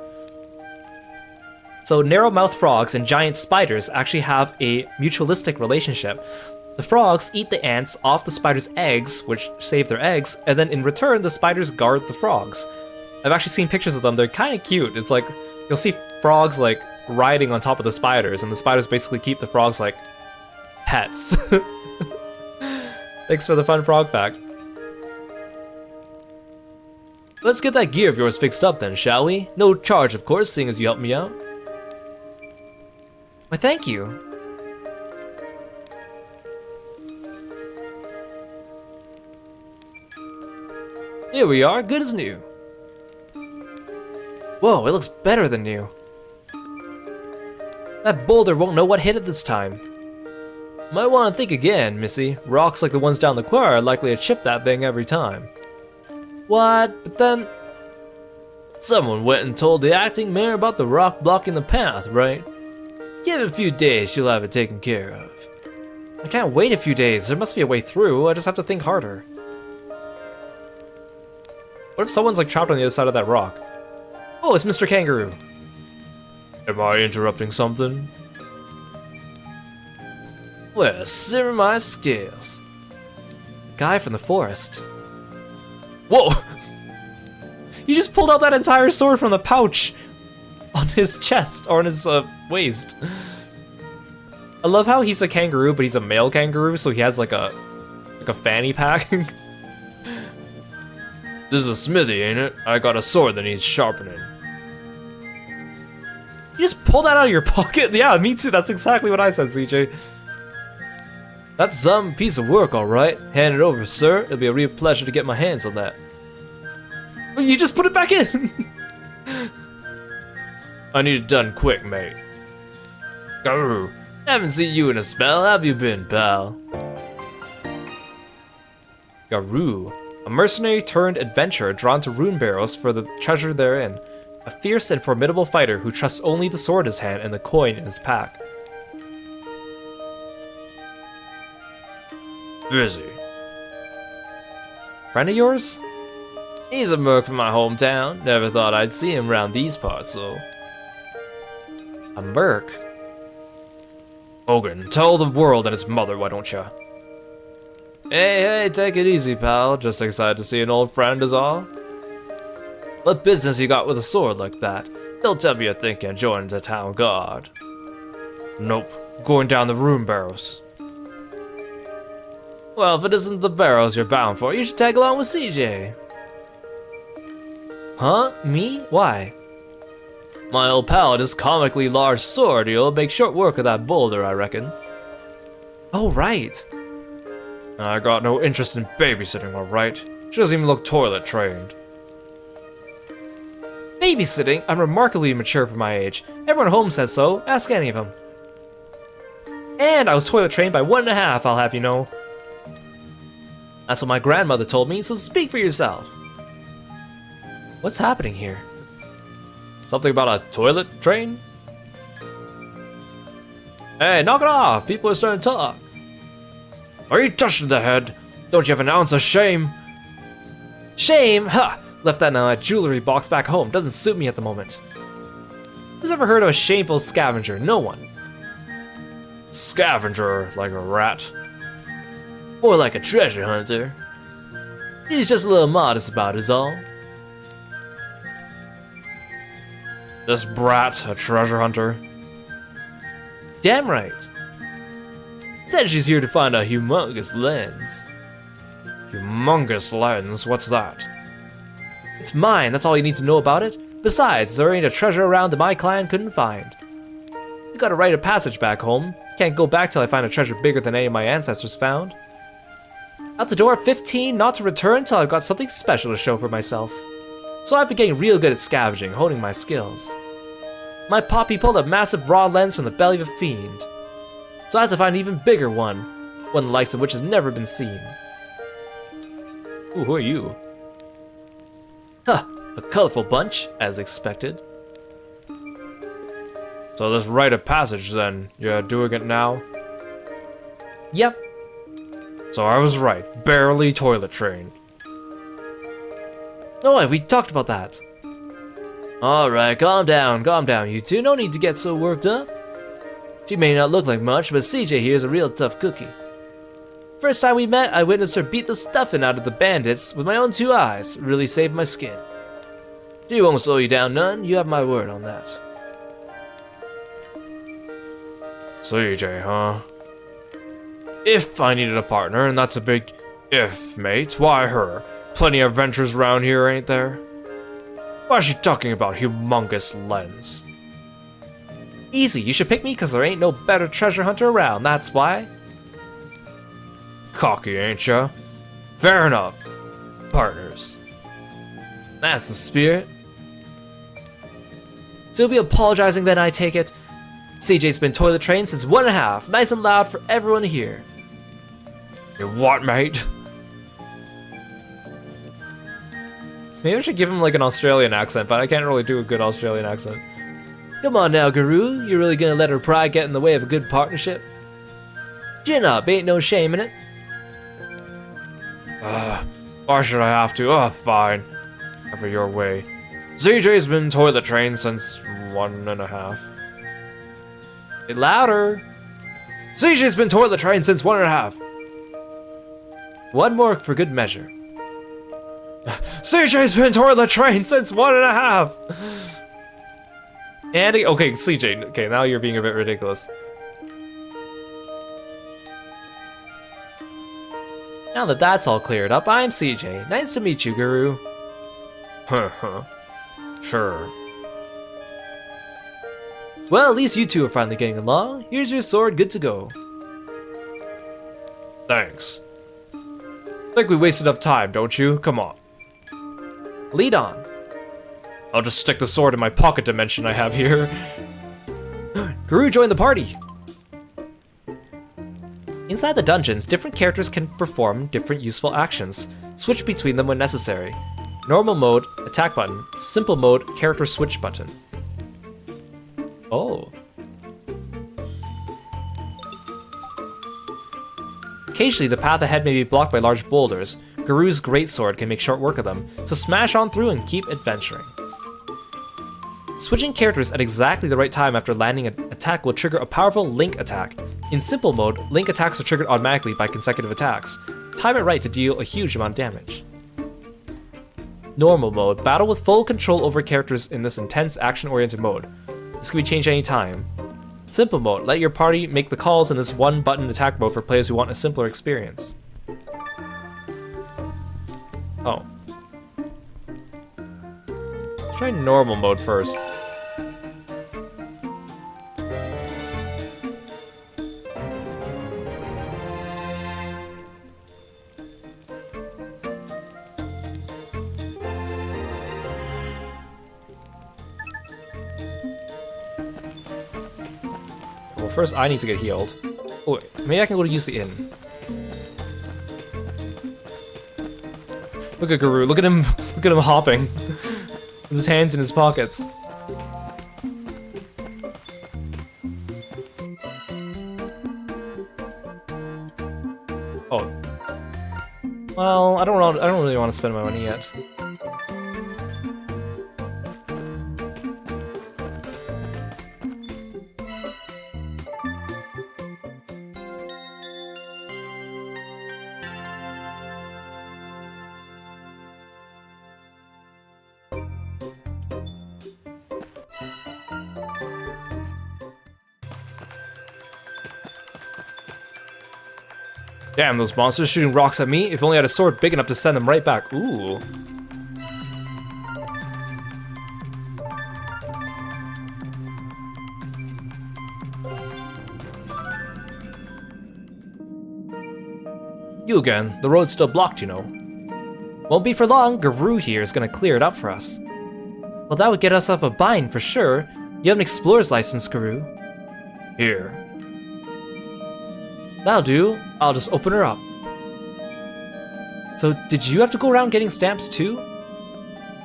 So narrow-mouthed frogs and giant spiders actually have a mutualistic relationship. The frogs eat the ants off the spiders' eggs, which save their eggs, and then in return the spiders guard the frogs. I've actually seen pictures of them. They're kind of cute. It's like, you'll see frogs like riding on top of the spiders, and the spiders basically keep the frogs like pets. Thanks for the fun frog fact. Let's get that gear of yours fixed up then, shall we? No charge, of course, seeing as you helped me out. Why, thank you. Here we are, good as new. Whoa, it looks better than new. That boulder won't know what hit it this time. Might want to think again, Missy. Rocks like the ones down the quarry are likely to chip that thing every time. What? But then... Someone went and told the acting mayor about the rock blocking the path, right? Give it a few days, she'll have it taken care of. I can't wait a few days. There must be a way through. I just have to think harder. What if someone's like trapped on the other side of that rock? Oh, it's Mr. Kangaroo. Am I interrupting something? Well, simmer my skills. Guy from the forest. Whoa! He just pulled out that entire sword from the pouch on his chest or on his waist. I love how he's a kangaroo, but he's a male kangaroo, so he has like a fanny pack. This is a smithy, ain't it? I got a sword that needs sharpening. You just pulled that out of your pocket? Yeah, me too. That's exactly what I said, CJ. That's some piece of work, alright. Hand it over, sir. It'll be a real pleasure to get my hands on that. You just put it back in! I need it done quick, mate. Garou, haven't seen you in a spell. How have you been, pal? Garou, a mercenary turned adventurer drawn to rune barrels for the treasure therein. A fierce and formidable fighter who trusts only the sword in his hand and the coin in his pack. Busy. Friend of yours? He's a merc from my hometown. Never thought I'd see him around these parts, though. A merc? Hogan, tell the world and its mother, why don't ya? Hey, take it easy, pal. Just excited to see an old friend is all. What business you got with a sword like that? Don't tell me you're thinking of joining the town guard. Nope, going down the rune barrels. Well, if it isn't the barrels you're bound for, you should tag along with CJ. Huh? Me? Why? My old pal and his comically large sword, you'll make short work of that boulder, I reckon. Oh, right. I got no interest in babysitting, alright? She doesn't even look toilet trained. Babysitting? I'm remarkably mature for my age. Everyone at home says so. Ask any of them. And I was toilet trained by 1.5, I'll have you know. That's what my grandmother told me, so speak for yourself. What's happening here? Something about a toilet train? Hey, knock it off! People are starting to talk. Are you touching the head? Don't you have an ounce of shame? Shame? Ha! Left that in a jewelry box back home. Doesn't suit me at the moment. Who's ever heard of a shameful scavenger? No one. Scavenger, like a rat. More like a treasure hunter. He's just a little modest about is all. This brat, a treasure hunter? Damn right. Said she's here to find a humongous lens. Humongous lens? What's that? It's mine, that's all you need to know about it. Besides, there ain't a treasure around that my clan couldn't find. You got a rite of passage back home. Can't go back till I find a treasure bigger than any of my ancestors found. Out the door at 15, not to return till I've got something special to show for myself. So I've been getting real good at scavenging, honing my skills. My poppy pulled a massive raw lens from the belly of a fiend. So I have to find an even bigger one the likes of which has never been seen. Ooh, who are you? Huh, a colorful bunch, as expected. So this rite of passage then, you're doing it now? Yep. So I was right, barely toilet trained. No, we talked about that. Alright, calm down, you two. No need to get so worked up. She may not look like much, but CJ here is a real tough cookie. First time we met, I witnessed her beat the stuffing out of the bandits with my own 2 eyes. Really saved my skin. She won't slow you down none, you have my word on that. CJ, huh? If I needed a partner, and that's a big if, mate, why her? Plenty of adventures around here, ain't there? Why is she talking about humongous lens? Easy, you should pick me because there ain't no better treasure hunter around, that's why. Cocky, ain't ya? Fair enough. Partners. That's the spirit. So you'll be apologizing then, I take it? CJ's been toilet trained since 1.5. Nice and loud for everyone to hear. You what, mate? Maybe I should give him like an Australian accent, but I can't really do a good Australian accent. Come on now, Guru. You're really gonna let her pride get in the way of a good partnership? Gin up, ain't no shame in it. Why should I have to? Oh, fine. Have it your way. CJ's been toilet trained since 1.5. Get louder. CJ's been toilet trained since 1.5. One more for good measure. CJ's been toilet trained since 1.5. Andy, okay, CJ. Okay, now you're being a bit ridiculous. Now that that's all cleared up, I'm CJ. Nice to meet you, Guru. Sure. Well, at least you two are finally getting along. Here's your sword, good to go. Thanks. Think we wasted enough time, don't you? Come on. Lead on. I'll just stick the sword in my pocket dimension I have here. Guru joined the party. Inside the dungeons, different characters can perform different useful actions. Switch between them when necessary. Normal mode, attack button. Simple mode, character switch button. Oh. Occasionally, the path ahead may be blocked by large boulders. Guru's greatsword can make short work of them, so smash on through and keep adventuring. Switching characters at exactly the right time after landing an attack will trigger a powerful Link attack. In simple mode, Link attacks are triggered automatically by consecutive attacks. Time it right to deal a huge amount of damage. Normal mode, battle with full control over characters in this intense action-oriented mode. This can be changed any time. Simple mode, let your party make the calls in this one-button attack mode for players who want a simpler experience. Oh. Let's try normal mode first. Well, first I need to get healed. Oh, wait, maybe I can go to use the inn. Look at Guru, look at him hopping. With his hands in his pockets. Oh. Well, I don't really want to spend my money yet. Damn, those monsters shooting rocks at me. If only I had a sword big enough to send them right back. Ooh. You again. The road's still blocked, you know. Won't be for long. Guru here is gonna clear it up for us. Well, that would get us off a bind for sure. You have an explorer's license, Guru. Here. That'll do. I'll just open her up. So, did you have to go around getting stamps too?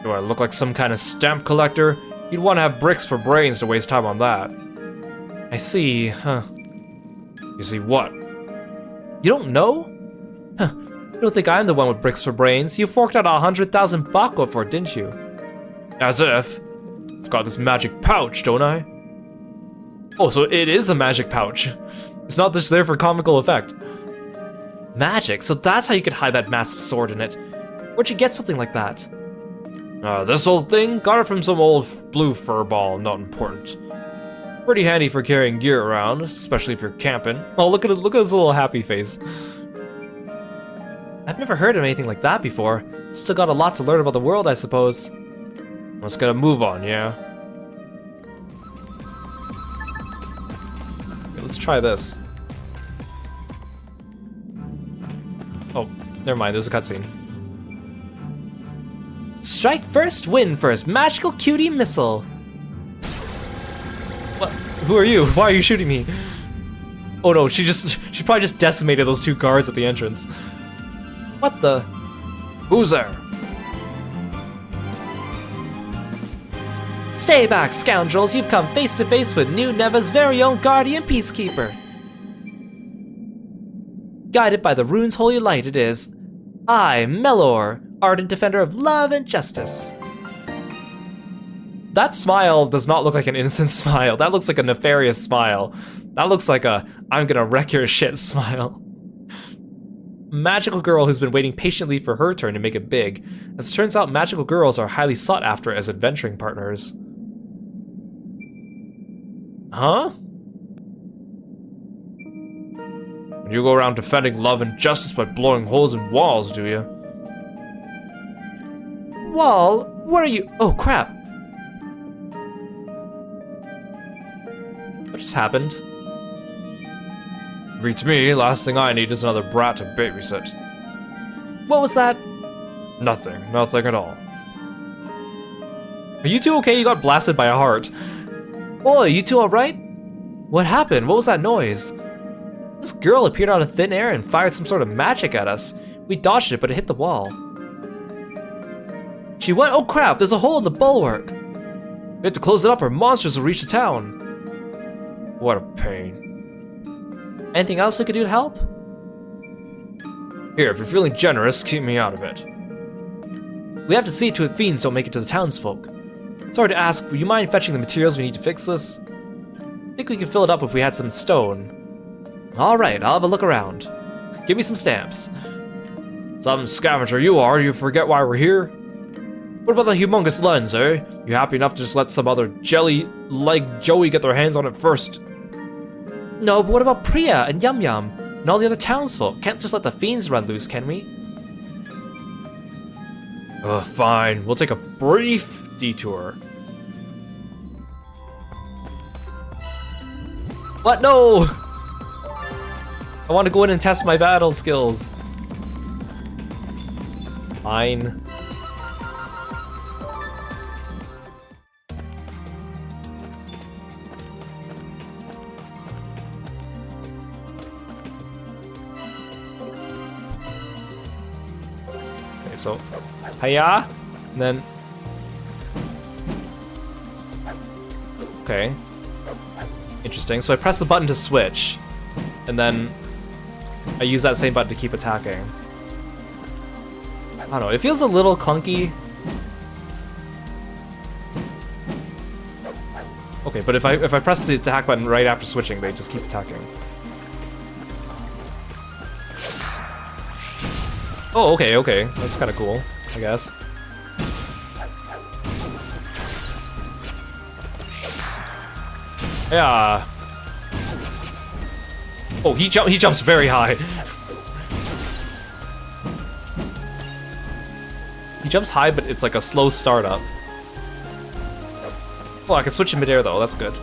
Do I look like some kind of stamp collector? You'd want to have bricks for brains to waste time on that. I see, huh. You see what? You don't know? Huh. You don't think I'm the one with bricks for brains? You forked out 100,000 bakwa for it, didn't you? As if. I've got this magic pouch, don't I? Oh, so it is a magic pouch. It's not just there for comical effect. Magic? So that's how you could hide that massive sword in it. Where'd you get something like that? This old thing? Got it from some old blue fur ball, not important. Pretty handy for carrying gear around, especially if you're camping. Oh, look at his little happy face. I've never heard of anything like that before. Still got a lot to learn about the world, I suppose. Let's get a move on, yeah? Okay, let's try this. Oh, never mind, there's a cutscene. Strike first, win first. Magical cutie missile. What? Who are you? Why are you shooting me? Oh no, she probably just decimated those 2 guards at the entrance. What the? Who's there? Stay back, scoundrels. You've come face to face with New Neva's very own guardian peacekeeper. Guided by the rune's holy light, it is I, Melor, ardent defender of love and justice. That smile does not look like an innocent smile. That looks like a nefarious smile. That looks like a I'm gonna wreck your shit smile. Magical girl who's been waiting patiently for her turn to make it big. As it turns out, magical girls are highly sought after as adventuring partners. Huh? You go around defending love and justice by blowing holes in walls, do you? Wall? What are you? Oh, crap. What just happened? Beats me, last thing I need is another brat to babysit. What was that? Nothing at all. Are you two okay? You got blasted by a heart. Oh, you two alright? What happened? What was that noise? This girl appeared out of thin air and fired some sort of magic at us. We dodged it, but it hit the wall. She went, oh crap, there's a hole in the bulwark. We have to close it up or monsters will reach the town. What a pain. Anything else we could do to help? Here, if you're feeling generous, keep me out of it. We have to see to it fiends don't make it to the townsfolk. Sorry to ask, would you mind fetching the materials we need to fix this? I think we could fill it up if we had some stone. Alright, I'll have a look around. Give me some stamps. Some scavenger you are, you forget why we're here? What about the humongous lens, eh? You happy enough to just let some other jelly-like Joey get their hands on it first? No, but what about Priya and Yum Yum and all the other townsfolk? Can't just let the fiends run loose, can we? Fine. We'll take a brief detour. What? No! I want to go in and test my battle skills. Fine. Okay, so hiya, and then okay. Interesting. So I press the button to switch, and then I use that same button to keep attacking. I don't know, it feels a little clunky. Okay, but if I press the attack button right after switching, they just keep attacking. Oh, okay. That's kind of cool, I guess. Yeah. Oh, he jumps very high. He jumps high, but it's like a slow startup. Oh, I can switch in midair though, that's good.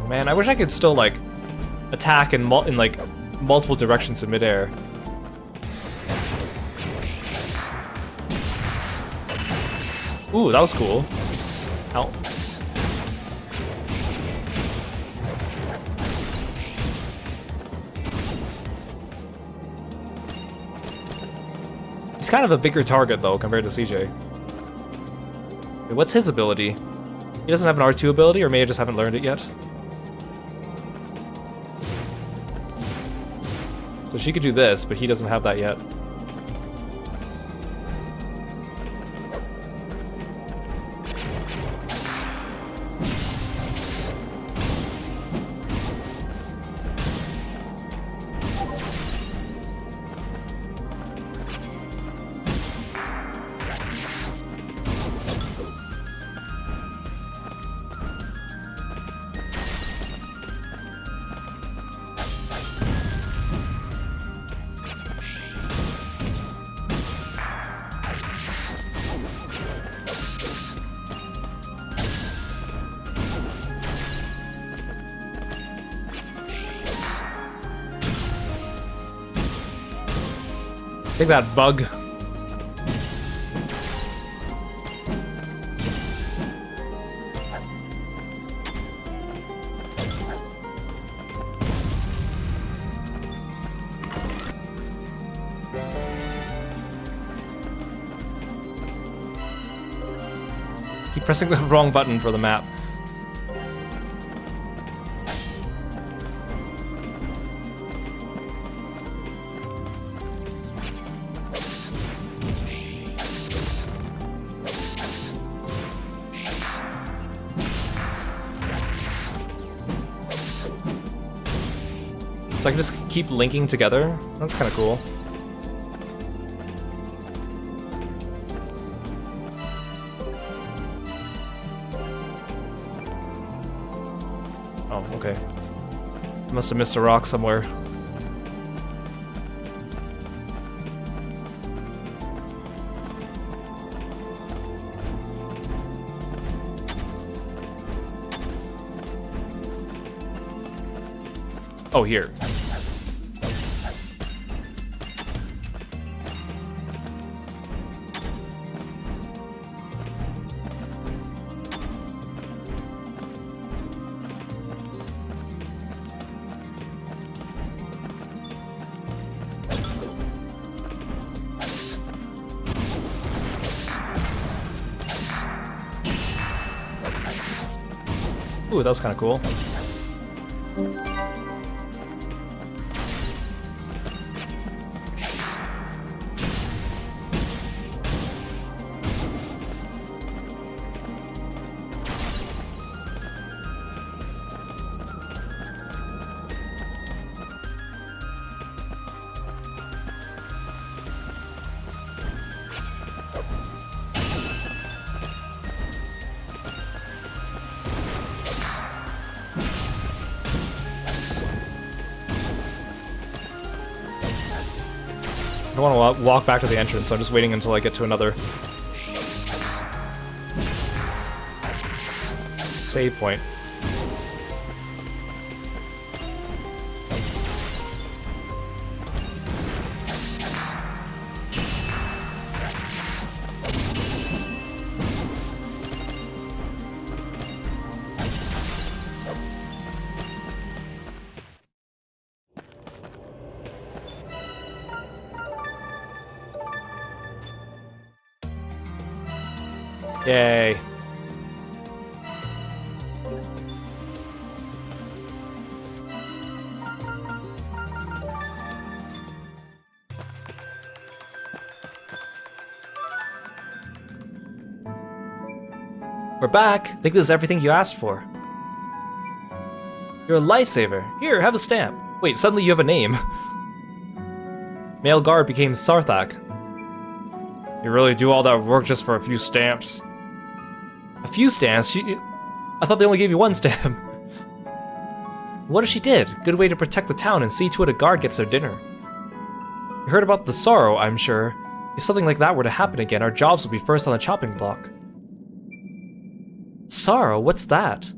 Man, I wish I could still like attack in like multiple directions in midair. Ooh, that was cool. Ow. He's kind of a bigger target though compared to CJ. Wait, what's his ability? He doesn't have an R2 ability, or may I just haven't learned it yet. So she could do this, but he doesn't have that yet. Take that, bug. Keep pressing the wrong button for the map. So I can just keep linking together. That's kind of cool. Oh, okay. Must have missed a rock somewhere. Oh, here. Ooh, that was kind of cool. I don't want to walk back to the entrance, so I'm just waiting until I get to another save point. Yay. We're back. I think this is everything you asked for. You're a lifesaver. Here, have a stamp. Wait, suddenly you have a name. Male guard became Sarthak. You really do all that work just for a few stamps? A few stamps? I thought they only gave you one stamp. What if she did? Good way to protect the town and see to it a guard gets their dinner. You heard about the sorrow, I'm sure. If something like that were to happen again, our jobs would be first on the chopping block. Sorrow? What's that?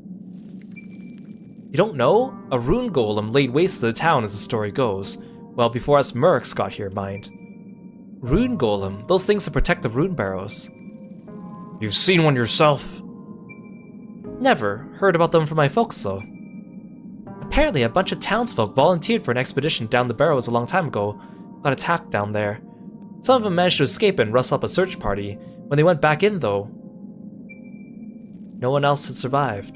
You don't know? A rune golem laid waste to the town as the story goes. Well, before us mercs got here, mind. Rune golem? Those things to protect the rune barrows. You've seen one yourself? Never. Heard about them from my folks, though. Apparently, a bunch of townsfolk volunteered for an expedition down the barrows a long time ago. Got attacked down there. Some of them managed to escape and rustle up a search party. When they went back in, though... No one else had survived.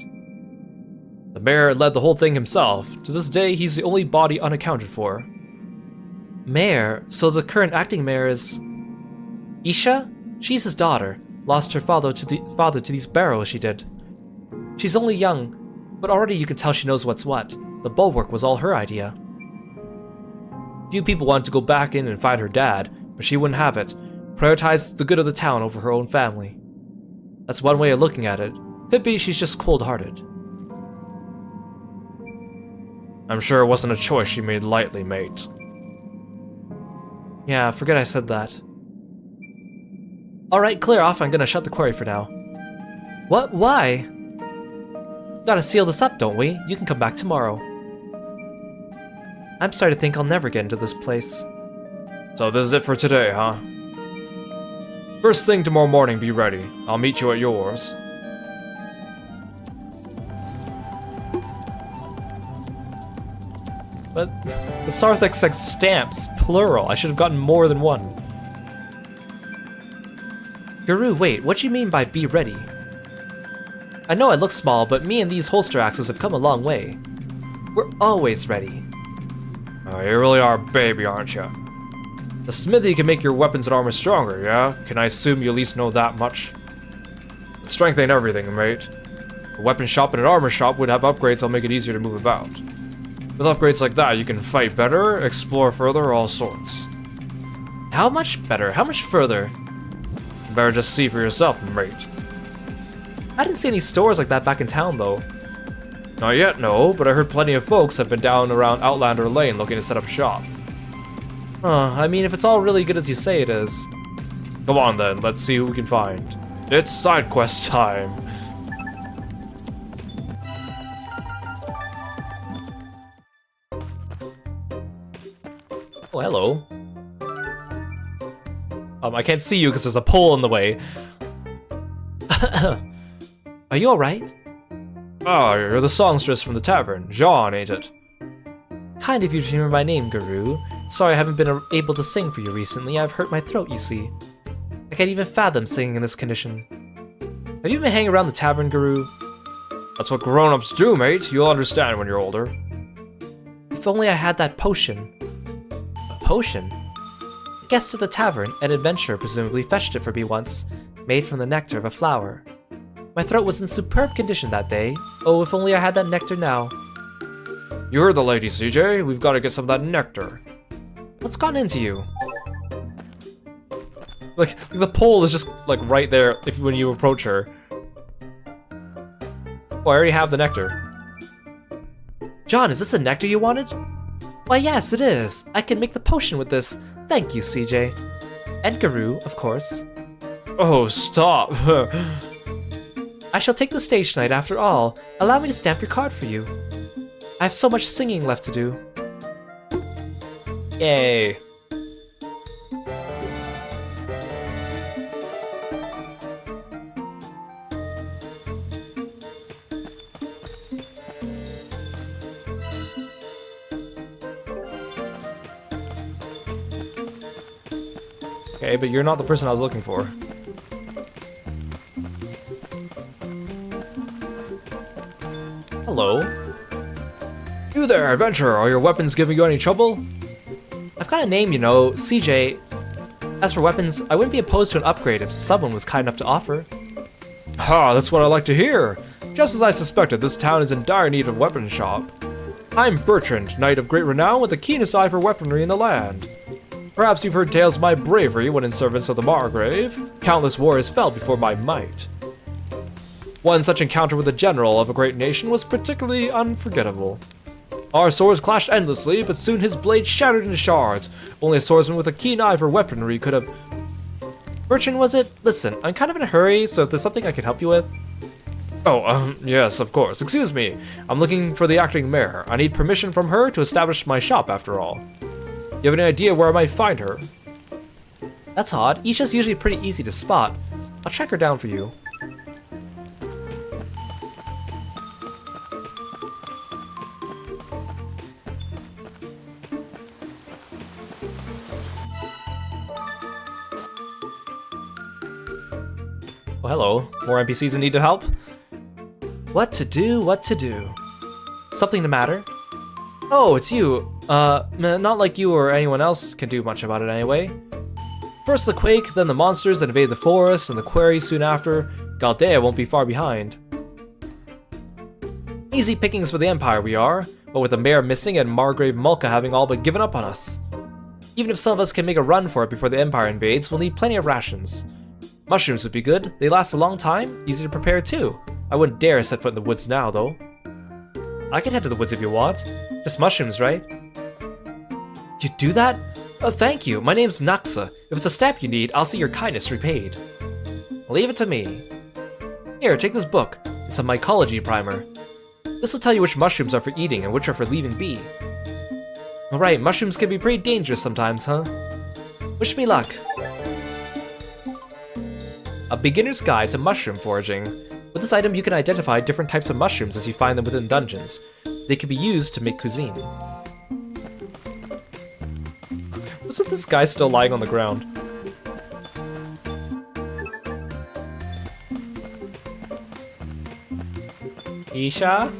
The mayor led the whole thing himself. To this day, he's the only body unaccounted for. Mayor? So the current acting mayor is... Isha? She's his daughter. Lost her father to these barrows, she did. She's only young, but already you can tell she knows what's what. The bulwark was all her idea. Few people wanted to go back in and find her dad, but she wouldn't have it. Prioritized the good of the town over her own family. That's one way of looking at it. Could be she's just cold-hearted. I'm sure it wasn't a choice she made lightly, mate. Yeah, forget I said that. Alright, clear off. I'm gonna shut the quarry for now. What? Why? Gotta seal this up, don't we? You can come back tomorrow. I'm starting to think I'll never get into this place. So this is it for today, huh? First thing tomorrow morning, be ready. I'll meet you at yours. But the Sarthak said stamps, plural. I should have gotten more than one. Guru, wait, what do you mean by be ready? I know I look small, but me and these holster axes have come a long way. We're always ready. Oh, you really are a baby, aren't you? The smithy can make your weapons and armor stronger, yeah? Can I assume you at least know that much? But strength ain't everything, mate. A weapon shop and an armor shop would have upgrades that'll make it easier to move about. With upgrades like that, you can fight better, explore further, all sorts. How much better? How much further? You better just see for yourself, mate. I didn't see any stores like that back in town, though. Not yet, no, but I heard plenty of folks have been down around Outlander Lane looking to set up shop. I mean, if it's all really good as you say it is. Come on then, let's see who we can find. It's side quest time. Oh, hello. I can't see you because there's a pole in the way. Are you alright? Oh, you're the songstress from the tavern. Jean, ain't it? Kind of you to remember my name, Guru. Sorry I haven't been able to sing for you recently. I've hurt my throat, you see. I can't even fathom singing in this condition. Have you been hanging around the tavern, Guru? That's what grown-ups do, mate. You'll understand when you're older. If only I had that potion. A potion? A guest at the tavern, an adventurer presumably fetched it for me once, made from the nectar of a flower. My throat was in superb condition that day. Oh, if only I had that nectar now. You heard the lady, CJ. We've got to get some of that nectar. What's gotten into you? Like, the pole is just, like, right there when you approach her. Oh, I already have the nectar. John, is this the nectar you wanted? Why, yes, it is. I can make the potion with this. Thank you, CJ. And Guru, of course. Oh, stop. I shall take the stage tonight after all. Allow me to stamp your card for you. I have so much singing left to do. Yay. Okay, but you're not the person I was looking for. Hello. You there, adventurer. Are your weapons giving you any trouble? I've got a name, you know, CJ. As for weapons, I wouldn't be opposed to an upgrade if someone was kind enough to offer. Ha, that's what I like to hear. Just as I suspected, this town is in dire need of a weapon shop. I'm Bertrand, knight of great renown with the keenest eye for weaponry in the land. Perhaps you've heard tales of my bravery when in service of the Margrave. Countless warriors fell before my might. One such encounter with a general of a great nation was particularly unforgettable. Our swords clashed endlessly, but soon his blade shattered into shards. Only a swordsman with a keen eye for weaponry could have... Bertrand, was it? Listen, I'm kind of in a hurry, so if there's something I can help you with... Oh, yes, of course. Excuse me. I'm looking for the acting mayor. I need permission from her to establish my shop, after all. You have any idea where I might find her? That's odd. Isha's usually pretty easy to spot. I'll track her down for you. Oh, hello. More NPCs in need of help? What to do, what to do. Something the matter? Oh, it's you. Not like you or anyone else can do much about it anyway. First the quake, then the monsters that invade the forest, and the quarry soon after. Galdea won't be far behind. Easy pickings for the Empire we are, but with the mayor missing and Margrave Mulka having all but given up on us. Even if some of us can make a run for it before the Empire invades, we'll need plenty of rations. Mushrooms would be good. They last a long time, easy to prepare too. I wouldn't dare set foot in the woods now, though. I can head to the woods if you want. Just mushrooms, right? You'd do that? Oh, thank you. My name's Naxa. If it's a step you need, I'll see your kindness repaid. Leave it to me. Here, take this book. It's a mycology primer. This will tell you which mushrooms are for eating and which are for leaving be. Alright, mushrooms can be pretty dangerous sometimes, huh? Wish me luck. A beginner's guide to mushroom foraging. With this item, you can identify different types of mushrooms as you find them within dungeons. They can be used to make cuisine. What's with this guy still lying on the ground? Isha?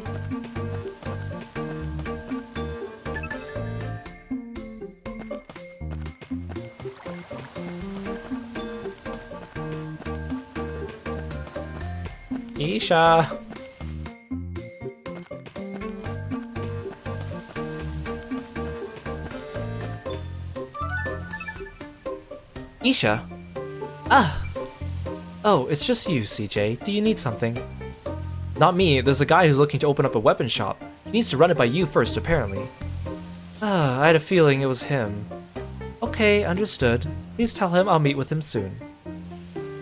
Isha? Isha? Ah! Oh, it's just you, CJ. Do you need something? Not me, there's a guy who's looking to open up a weapon shop. He needs to run it by you first, apparently. Ah, I had a feeling it was him. Okay, understood. Please tell him I'll meet with him soon.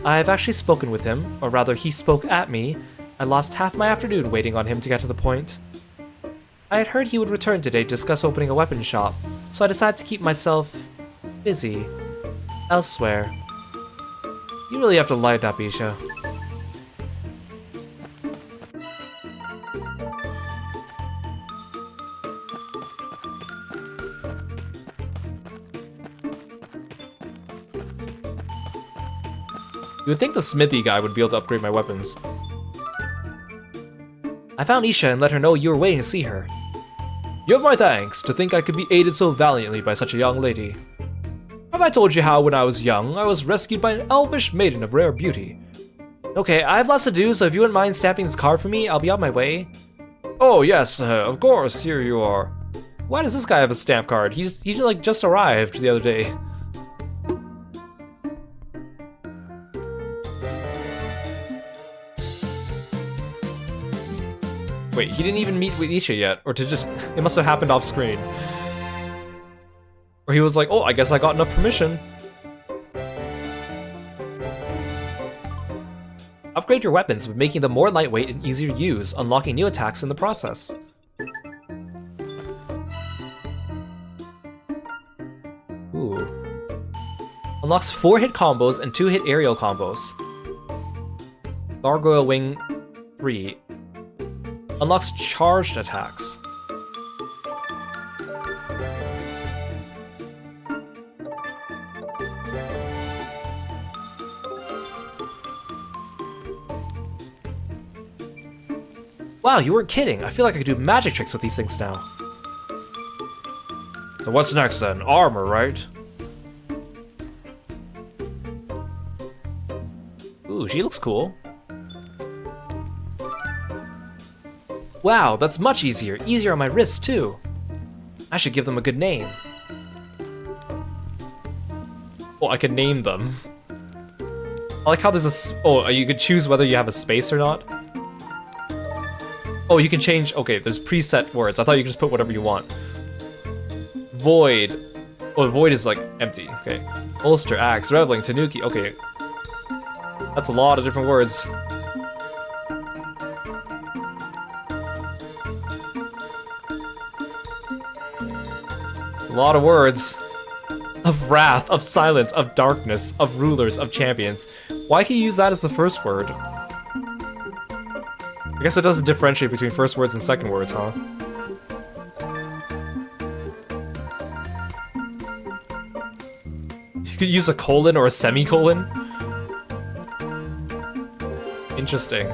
I've actually spoken with him, or rather he spoke at me. I lost half my afternoon waiting on him to get to the point. I had heard he would return today to discuss opening a weapon shop, so I decided to keep myself busy elsewhere. You really have to lighten up, Isha. You would think the smithy guy would be able to upgrade my weapons. I found Isha and let her know you were waiting to see her. You have my thanks, to think I could be aided so valiantly by such a young lady. Have I told you how when I was young, I was rescued by an elvish maiden of rare beauty? Okay, I have lots to do, so if you wouldn't mind stamping this card for me, I'll be on my way. Oh yes, of course, here you are. Why does this guy have a stamp card? He like just arrived the other day. Wait, he didn't even meet with Isha yet, or it must have happened off screen. Or he was like, oh, I guess I got enough permission. Upgrade your weapons by making them more lightweight and easier to use, unlocking new attacks in the process. Ooh. Unlocks 4-hit combos and 2-hit aerial combos. Gargoyle Wing 3. Unlocks charged attacks. Wow, you weren't kidding. I feel like I could do magic tricks with these things now. So what's next then? Armor, right? Ooh, she looks cool. Wow, that's much easier. Easier on my wrists, too. I should give them a good name. Oh, I can name them. I like how there's a... Oh, you could choose whether you have a space or not. Oh, you can change... Okay, there's preset words. I thought you could just put whatever you want. Void. Oh, void is like empty. Okay. Ulster, axe, reveling, tanuki. Okay. That's a lot of different words. It's a lot of words. Of wrath, of silence, of darkness, of rulers, of champions. Why can you use that as the first word? I guess it doesn't differentiate between first words and second words, huh? You could use a colon or a semicolon? Interesting.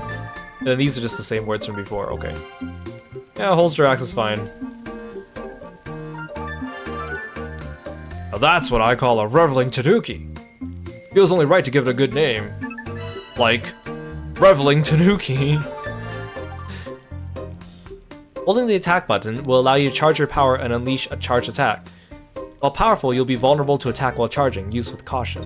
And then these are just the same words from before. Okay. Yeah, holster axe is fine. Now that's what I call a reveling tanuki. Feels only right to give it a good name. Like, reveling tanuki. Holding the attack button will allow you to charge your power and unleash a charged attack. While powerful, you'll be vulnerable to attack while charging. Use with caution.